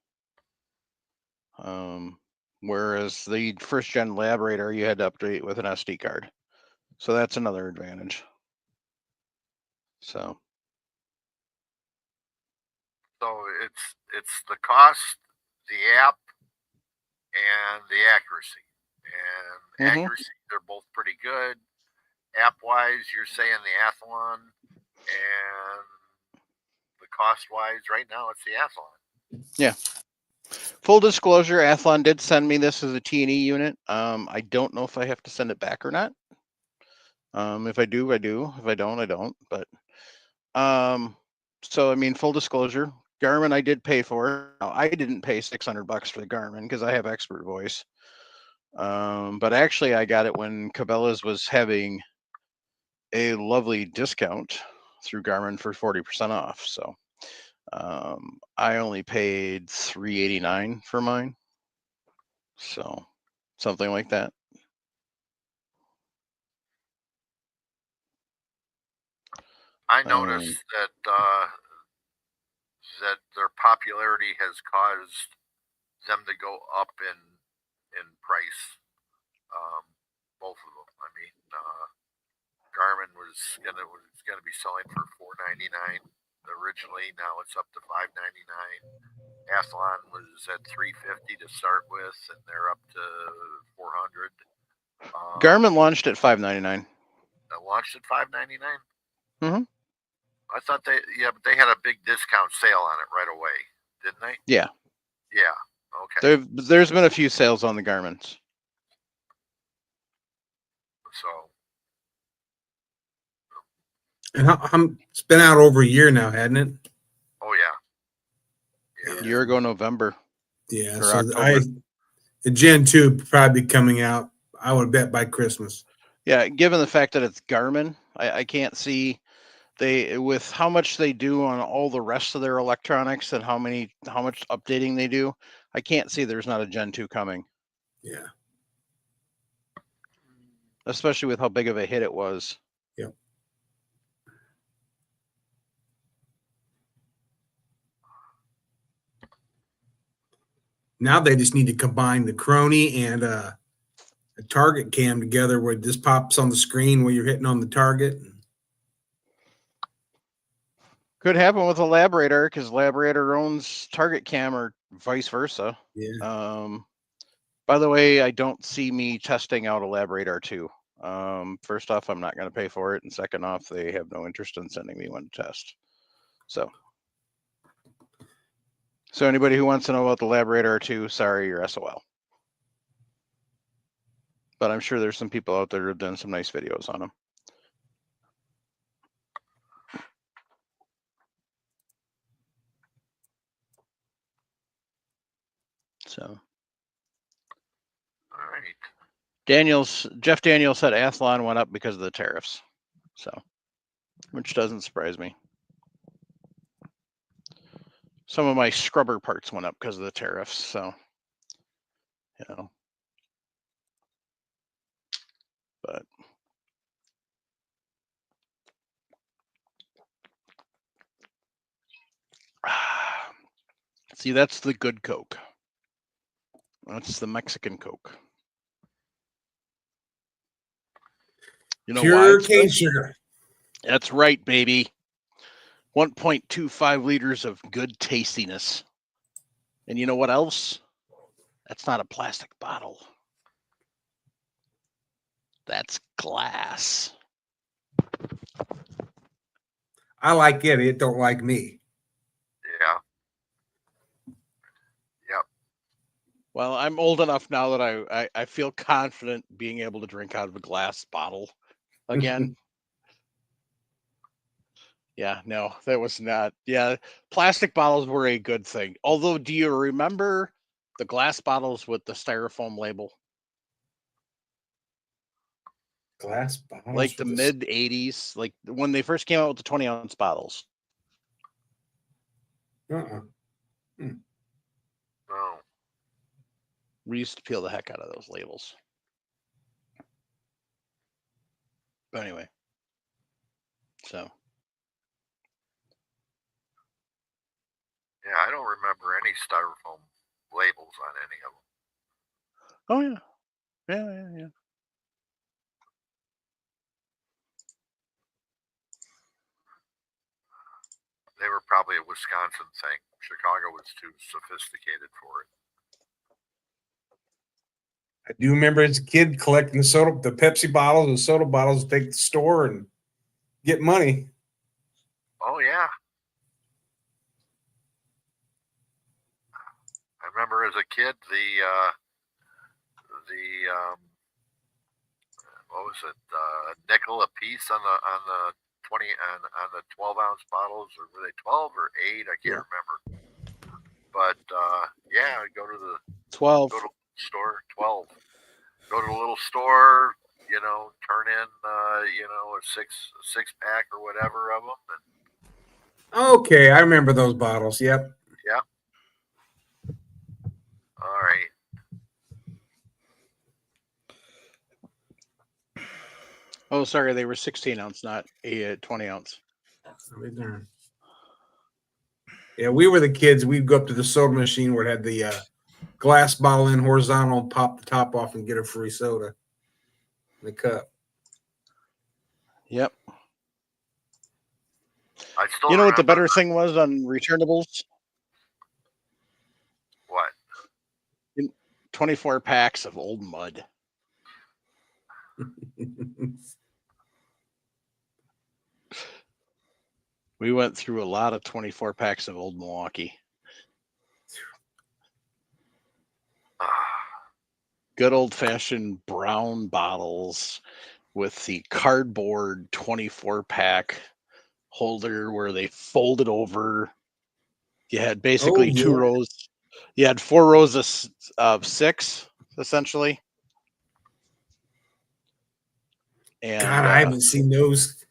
whereas the first gen Lab Radar, you had to update with an SD card. So that's another advantage. So it's the cost, the app, and the accuracy. And accuracy, they're both pretty good. App wise, you're saying the Athlon, and the cost wise, right now it's the Athlon. Yeah. Full disclosure, Athlon did send me this as a T&E unit. I don't know if I have to send it back or not. If I do, I do. If I don't, I don't. But so I mean, full disclosure, Garmin I did pay for. Now, I didn't pay $600 for the Garmin because I have expert voice. But actually, I got it when Cabela's was having a lovely discount through Garmin for 40% off. So I only paid $389 for mine. So something like that. I noticed that their popularity has caused them to go up in price. Both of them. I mean, Garmin was gonna be selling for $499 originally. Now it's up to $599. Athlon was at $350 to start with, and they're up to $400. Garmin launched at $599. That launched at $599. Mm-hmm. I thought but they had a big discount sale on it right away, didn't they? Yeah. Yeah. Okay. There's been a few sales on the Garmin's. So. And it's been out over a year now, hadn't it? Oh yeah. A year ago, November. Yeah, For so October. the Gen 2 probably be coming out, I would bet, by Christmas. Yeah, given the fact that it's Garmin, I can't see they with how much they do on all the rest of their electronics and how much updating they do. I can't see there's not a Gen 2 coming, Yeah. especially with how big of a hit it was. Yep. Now they just need to combine the Crony and a target cam together where it just pops on the screen where you're hitting on the target. Could happen with a Labradar because Labradar owns Target Cam or vice versa. Yeah. By the way, I don't see me testing out a Labradar 2. First off, I'm not going to pay for it, and second off, they have no interest in sending me one to test. So anybody who wants to know about the Labradar 2, sorry, you're SOL. But I'm sure there's some people out there who have done some nice videos on them. So All right. Jeff Daniels said Athlon went up because of the tariffs. So, which doesn't surprise me. Some of my scrubber parts went up because of the tariffs. So, but see, that's the good Coke. That's the Mexican Coke. You know Pure why? cane sugar. That's right, baby. 1.25 liters of good tastiness. And you know what else? That's not a plastic bottle. That's glass. I like it. It don't like me. Yeah. Yep. Well, I'm old enough now that I feel confident being able to drink out of a glass bottle again. Yeah, no, that was not. Yeah, plastic bottles were a good thing. Although, do you remember the glass bottles with the styrofoam label? Glass bottles. Like the with mid 80s, like when they first came out with the 20-ounce bottles. Uh-uh. No. We used to peel the heck out of those labels. But anyway, so. Yeah, I don't remember any styrofoam labels on any of them. Oh, yeah. Yeah. They were probably a Wisconsin thing. Chicago was too sophisticated for it. I do remember as a kid collecting the Pepsi bottles and soda bottles to take to the store and get money. Oh, yeah. I remember as a kid what was it, nickel a piece on the 20 on the 12-ounce bottles, or were they 12 or 8? I can't remember. But yeah, I'd go to the 12. Go to the store. 12. Go to the little store. Turn in a six pack or whatever of them. Okay, I remember those bottles. Yep. Yep. All right. Oh, sorry, they were 16-ounce, not a 20-ounce. Yeah, we were the kids. We'd go up to the soda machine where it had the glass bottle in horizontal, pop the top off, and get a free soda in the cup. Yep. I still You know what the remember better thing was on returnables? what? 24 packs of Old Mud. We went through a lot of 24 packs of Old Milwaukee. Good old-fashioned brown bottles with the cardboard 24-pack holder where they folded over. You had basically two rows You had 4 rows of 6, essentially. And God, I haven't seen those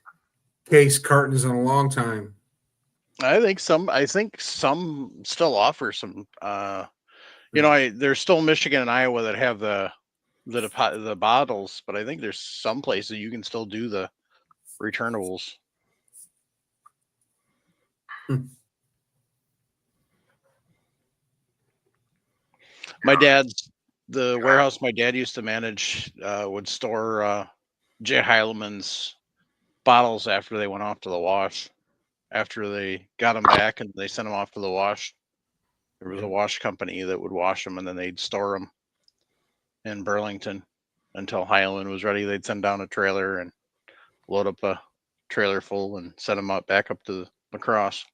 case cartons in a long time. I think some still offer some. There's still Michigan and Iowa that have the bottles, but I think there's some places you can still do the returnables. The warehouse my dad used to manage would store Jay Heileman's bottles after they went off to the wash. After they got them back and they sent them off to the wash, there was a wash company that would wash them and then they'd store them in Burlington until Highland was ready. They'd send down a trailer and load up a trailer full and send them back up to Lacrosse.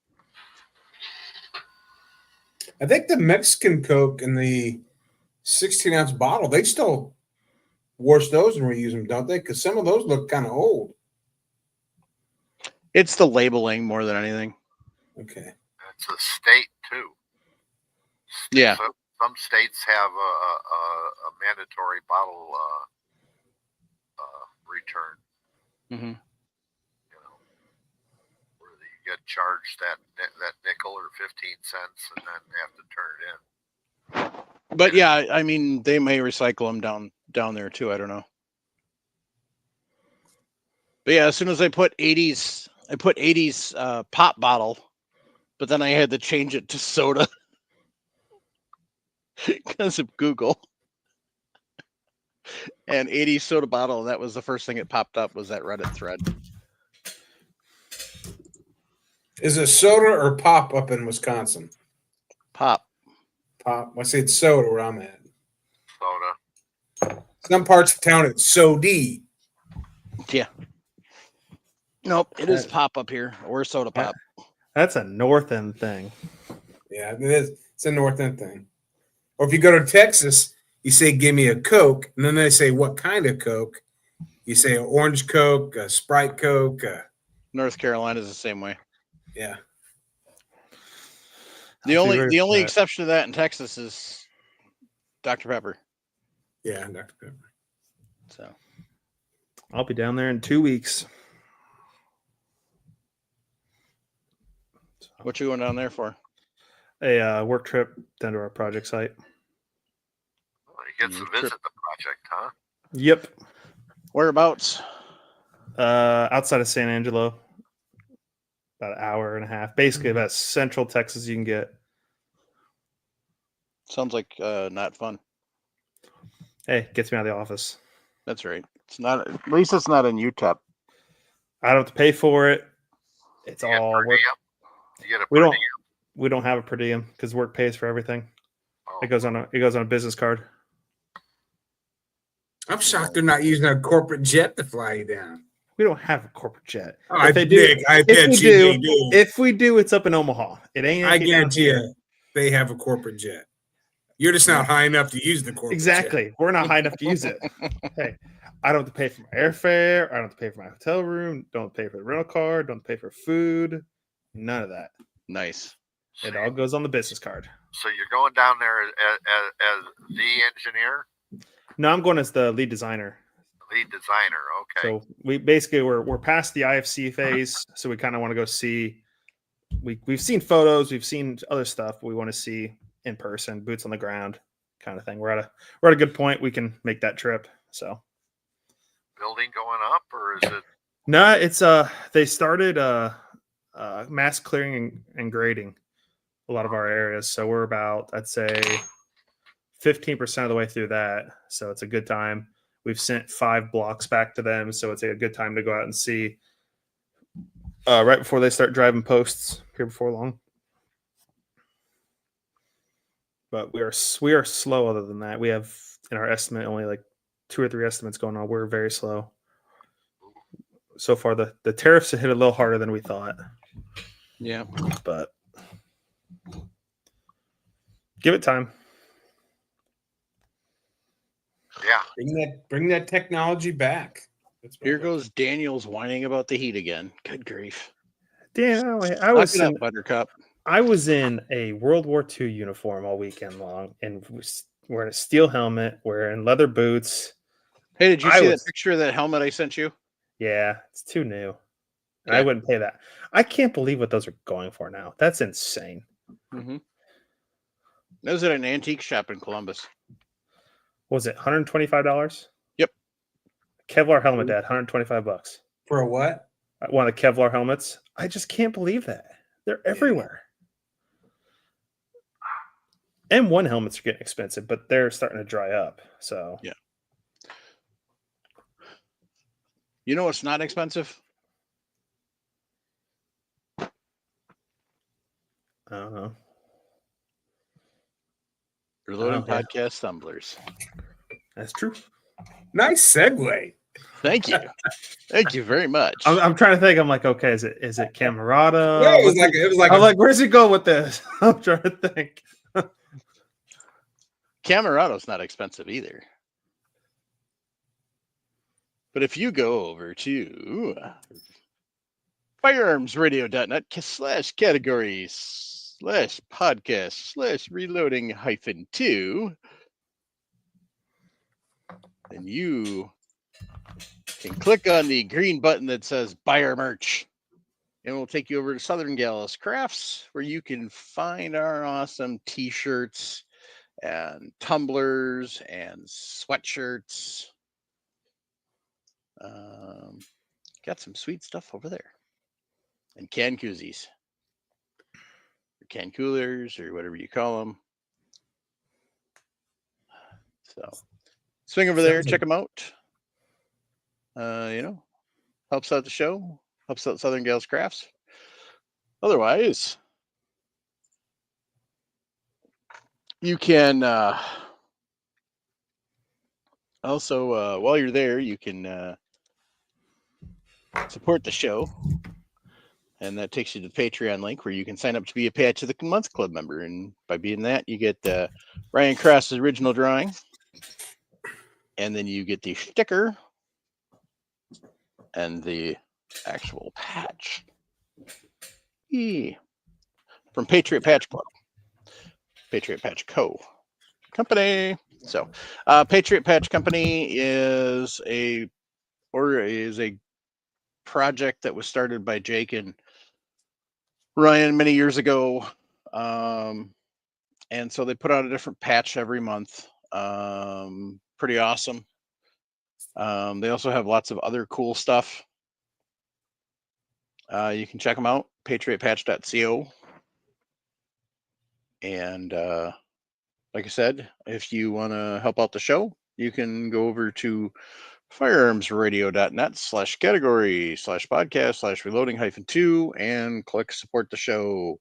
I think the Mexican Coke in the 16-ounce bottle, they still wash those and reuse them, don't they? Because some of those look kind of old. It's the labeling more than anything. Okay. It's a state too. Yeah. Some states have a mandatory bottle return. Mm-hmm. Where you get charged that nickel or 15 cents, and then have to turn it in. But yeah, I mean, they may recycle them down there too. I don't know. But yeah, as soon as I put 80s pop bottle, but then I had to change it to soda because of Google. And 80s soda bottle, and that was the first thing that popped up was that Reddit thread. Is it soda or pop up in Wisconsin? Pop. Pop. I say it's soda where I'm at. Soda. Some parts of town it's sody. Yeah. Nope, it is pop up here, or soda pop. That's a North End thing. Yeah, it is. It's a North End thing. Or if you go to Texas, you say, give me a Coke. And then they say, what kind of Coke? You say an orange Coke, a Sprite Coke. North Carolina is the same way. Yeah. The only exception to that in Texas is Dr. Pepper. Yeah, Dr. Pepper. So I'll be down there in 2 weeks. what you going down there for? A work trip down to our project site. Well, you get to visit the project, huh? Yep. Whereabouts? Outside of San Angelo. About an hour and a half. Basically about central Texas you can get. Sounds like not fun. Hey, gets me out of the office. That's right. It's not, at least it's not in Utah. I don't have to pay for it. It's You get all per work. diem? You get a We per don't diem? we don't have a per diem because work pays for everything. Oh. It goes on a business card. I'm shocked they're not using a corporate jet to fly you down. We don't have a corporate jet. Oh, I bet you they do. If we do, it's up in Omaha. It ain't. I guarantee you they have a corporate jet. You're just not high enough to use the corporate Exactly. jet. We're not high enough to use it. Hey, I don't have to pay for my airfare. I don't have to pay for my hotel room. Don't have to pay for the rental car. Don't have to pay for food. None of that. Nice. It all goes on the business card. So you're going down there as the engineer, No, I'm going as the lead designer. lead designer. Okay. So we basically we're past the IFC phase. So we kind of want to go see. We've seen photos. We've seen other stuff. But we want to see in person, boots on the ground, kind of thing. We're at a good point. We can make that trip. So. Building going up, or is it? No, it's they started mass clearing and grading a lot of our areas. So we're about, I'd say, 15% of the way through that. So it's a good time. We've sent 5 blocks back to them, so it's a good time to go out and see right before they start driving posts here before long. But we are slow. Other than that, we have in our estimate only like 2 or 3 estimates going on. We're very slow. So far, the tariffs have hit a little harder than we thought. Yeah. But give it time. Yeah. Bring that technology back. Here goes Daniel's whining about the heat again. Good grief. Dan, I Knock was it up, Buttercup. I was in a World War II uniform all weekend long and wearing a steel helmet, wearing leather boots. Hey, did you I see that was- picture of that helmet I sent you? Yeah, it's too new. And I Okay. wouldn't pay that. I can't believe what those are going for now. That's insane. Mm-hmm. That was at an antique shop in Columbus. What was it $125? Yep. Kevlar helmet, Dad, $125. For a what? One of the Kevlar helmets. I just can't believe that. They're everywhere. M1 helmets are getting expensive, but they're starting to dry up. So Yeah. You know what's not expensive? I don't know. Reloading yeah. podcast tumblers. That's true. Nice segue. Thank you. Thank you very much. I'm trying to think. I'm like, okay, is it Camerata? Yeah, it was like I'm like, where's he going with this? I'm trying to think. Camerato's not expensive either. But if you go over to firearmsradio.net/categories/podcast/reloading-2, then you can click on the green button that says buy our merch. And we'll take you over to Southern Gals Crafts, where you can find our awesome t-shirts and tumblers and sweatshirts. Got some sweet stuff over there. And can koozies. Or can coolers, or whatever you call them. So swing over there, check them out. Helps out the show, helps out Southern Gals Crafts. Otherwise, you can also, while you're there, you can support the show. And that takes you to the Patreon link where you can sign up to be a Patch of the Month Club member. And by being that, you get Ryan Cross's original drawing. And then you get the sticker and the actual patch. From Patriot Patch Club. Patriot Patch Co. Company. So Patriot Patch Company is a project that was started by Jake and Ryan many years ago. And so they put out a different patch every month. Pretty awesome. They also have lots of other cool stuff. You can check them out, patriotpatch.co. And like I said, if you want to help out the show, you can go over to firearmsradio.net/category/podcast/reloading-2 and click support the show.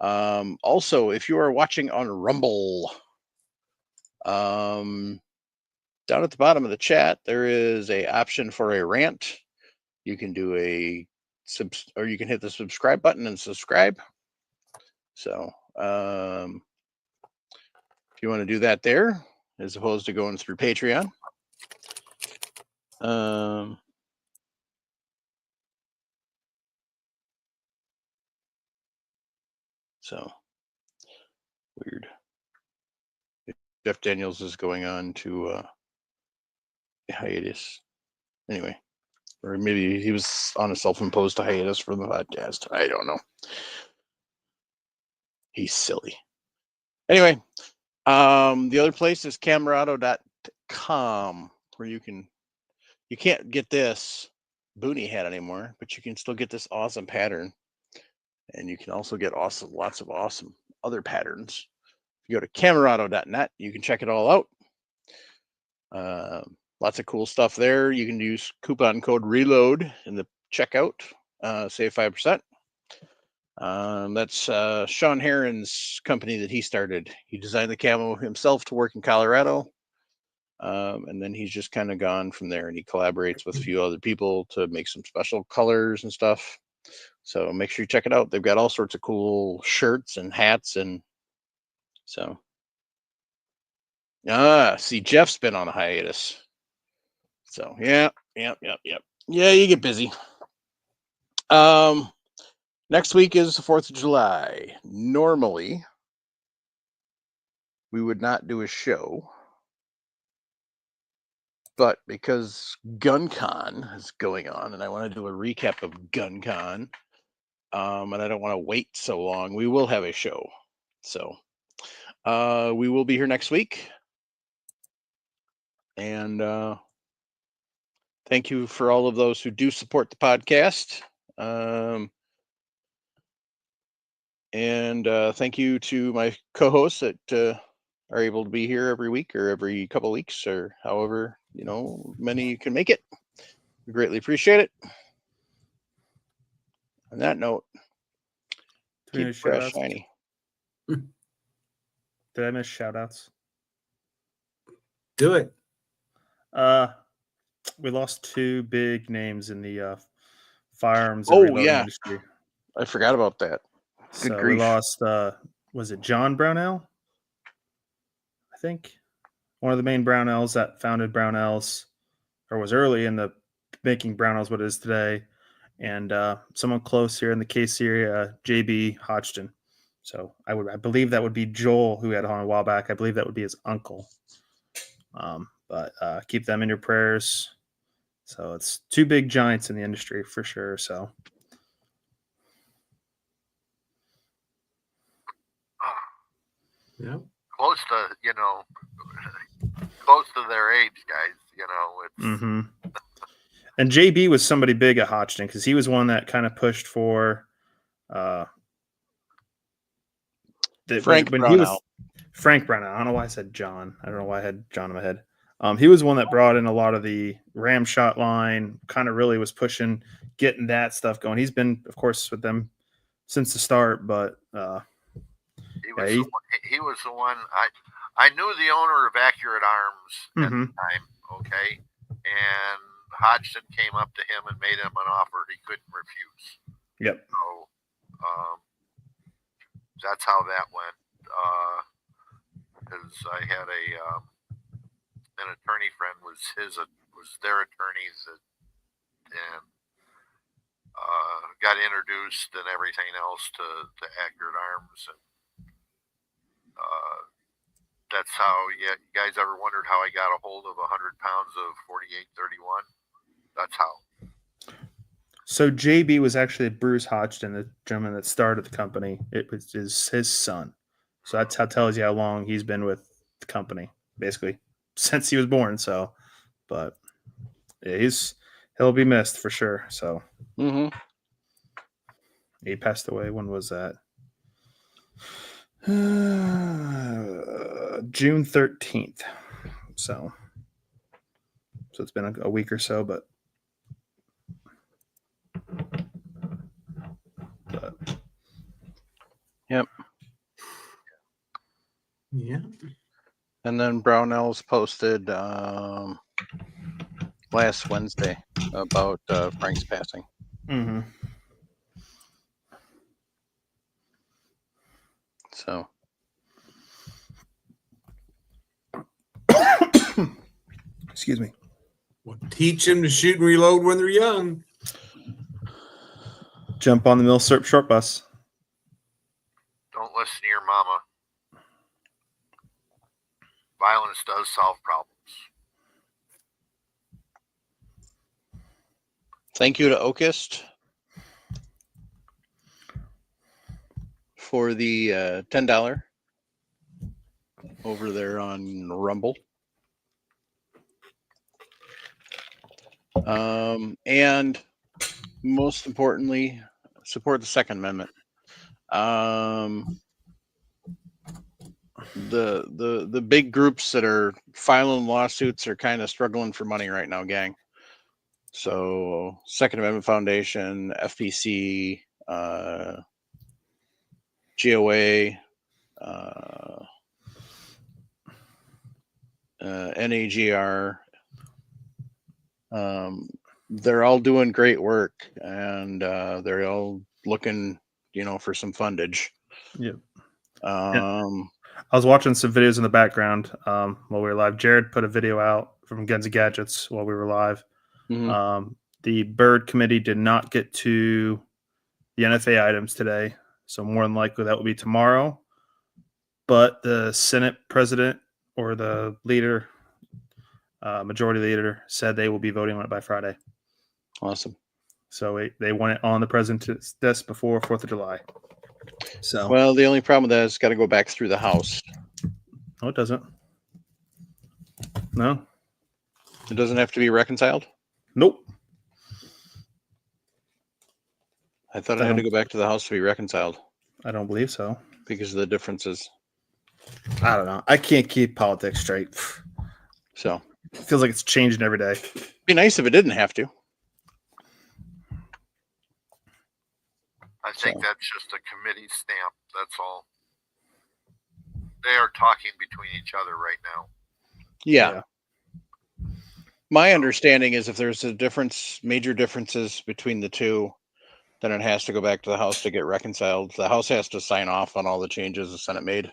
Also, if you are watching on Rumble, down at the bottom of the chat, there is a option for a rant. You can do you can hit the subscribe button and subscribe. So, if you want to do that there, as opposed to going through Patreon. So weird. Jeff Daniels is going on to a hiatus. Anyway, or maybe he was on a self-imposed hiatus for the podcast. I don't know. He's silly. Anyway, the other place is camerado.com, where you can't get this boonie hat anymore, but you can still get this awesome pattern. And you can also get lots of awesome other patterns. If you go to camerado.net, you can check it all out. Lots of cool stuff there. You can use coupon code RELOAD in the checkout, save 5%. That's Sean Heron's company that he started. He designed the camo himself to work in Colorado. And then he's just kind of gone from there, and he collaborates with a few other people to make some special colors and stuff. So make sure you check it out. They've got all sorts of cool shirts and hats. And so, see, Jeff's been on a hiatus. So yeah, you get busy. Now Next week is the 4th of July. Normally, we would not do a show. But because GunCon is going on, and I want to do a recap of GunCon, and I don't want to wait so long, we will have a show. So we will be here next week. And thank you for all of those who do support the podcast. And thank you to my co-hosts that are able to be here every week or every couple of weeks or however, many you can make it. We greatly appreciate it. On that note, keep it fresh, shiny. Did I miss shout outs? Do it. We lost 2 big names in the firearms Oh, and reloading yeah. industry. I forgot about that. Good So grief. we lost, was it John Brownell? I think one of the main Brownells that founded Brownells, or was early in the making Brownells what it is today, and someone close here in the case area, JB Hodgson. So I believe that would be Joel, who had on a while back. I believe that would be his uncle. But keep them in your prayers. So it's 2 big giants in the industry for sure. So Yeah. Close to, close to their age, guys. It's And JB was somebody big at Hodgson because he was one that kind of pushed for Frank Brownell. Frank Brownell. I don't know why I said John. I don't know why I had John in my head. He was one that brought in a lot of the ram shot line, kind of really was pushing, getting that stuff going. He's been, of course, with them since the start, but he was the one. I knew the owner of Accurate Arms at the time, okay, and Hodgson came up to him and made him an offer he couldn't refuse. Yep. So that's how that went. Because I had an attorney friend was their attorney and got introduced and everything else to Accurate Arms, and that's how you guys ever wondered how I got a hold of 100 pounds of 4831? That's how. So JB was actually Bruce Hodgson, the gentleman that started the company. It was his son. So that's how tells you how long he's been with the company, basically since he was born. So, but yeah, he'll be missed for sure. So he passed away. When was that? June 13th. So it's been a week or so, but Yep. Yeah. And then Brownell's posted last Wednesday about Frank's passing. So excuse me. Well, teach them to shoot and reload when they're young. Jump on the Mill Serp short bus. Don't listen to your mama. Violence does solve problems. thank you to Okist for the $10 over there on Rumble. And most importantly, support the Second Amendment. The big groups that are filing lawsuits are kind of struggling for money right now, gang. So Second Amendment Foundation, FPC, GOA, NAGR, they're all doing great work, and they're all looking, for some fundage. Yep. I was watching some videos in the background while we were live. Jared put a video out from Guns and Gadgets while we were live. The Bird Committee did not get to the NFA items today. So more than likely that will be tomorrow. But the Senate president or the leader, majority leader, said they will be voting on it by Friday. Awesome. So they want it on the president's desk before 4th of July. So Well, the only problem with that is it's got to go back through the House. no, it doesn't. No. It doesn't have to be reconciled. Nope. I thought it had to go back to the House to be reconciled I don't believe so. because of the differences. I don't know. I can't keep politics straight. So It feels like it's changing every day. it'd be nice if it didn't have to. I think So. that's just a committee stamp. That's all. They are talking between each other right now. Yeah. My understanding is if there's a difference, major differences between the two, then it has to go back to the House to get reconciled. The House has to sign off on all the changes the Senate made,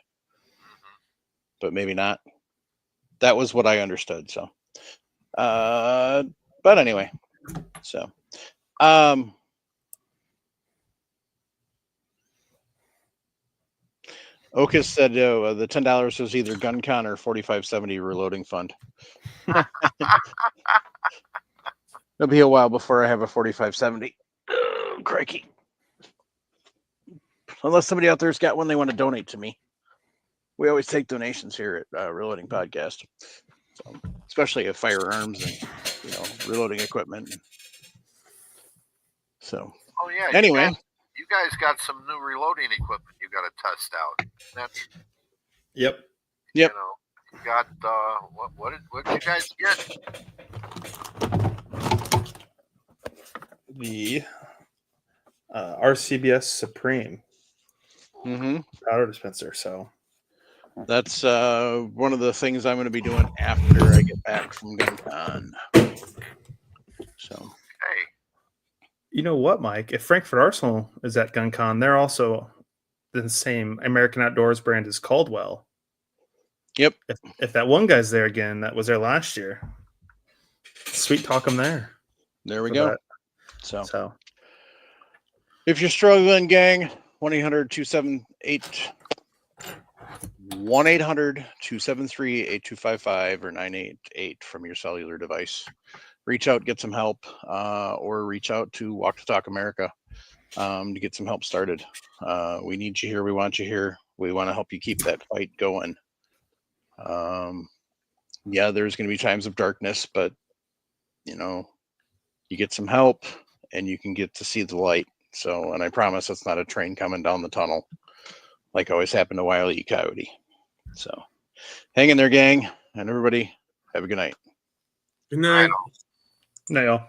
but maybe not. That was what I understood. So, but anyway, so, Okus said the $10 was either GunCon or 4570 reloading fund. It'll be a while before I have a 4570. Oh, crikey. Unless somebody out there's got one they want to donate to me. We always take donations here at Reloading Podcast. So, especially of firearms and, reloading equipment. So, Oh yeah. anyway. You guys got some new reloading equipment you got to test out. That's, Yep. Yep. you got what did you guys get? The RCBS Supreme powder dispenser. So That's one of the things I'm going to be doing after I get back from GunCon. So, Hey, you know what, Mike? If Frankfurt Arsenal is at GunCon, they're also the same American Outdoors brand as Caldwell. Yep. If that one guy's there again, that was there last year. Sweet talk him there. there we go. That. So, if you're struggling, gang, 1-800-278 1-800-273-8255 or 988 from your cellular device. Reach out, get some help, or reach out to Walk to Talk America to get some help started. We need you here. We want you here. We want to help you keep that fight going. Yeah, there's going to be times of darkness, but you get some help and you can get to see the light. So, and I promise it's not a train coming down the tunnel like always happened to Wile E. Coyote. So hang in there, gang, and everybody have a good night. Good night. No, y'all.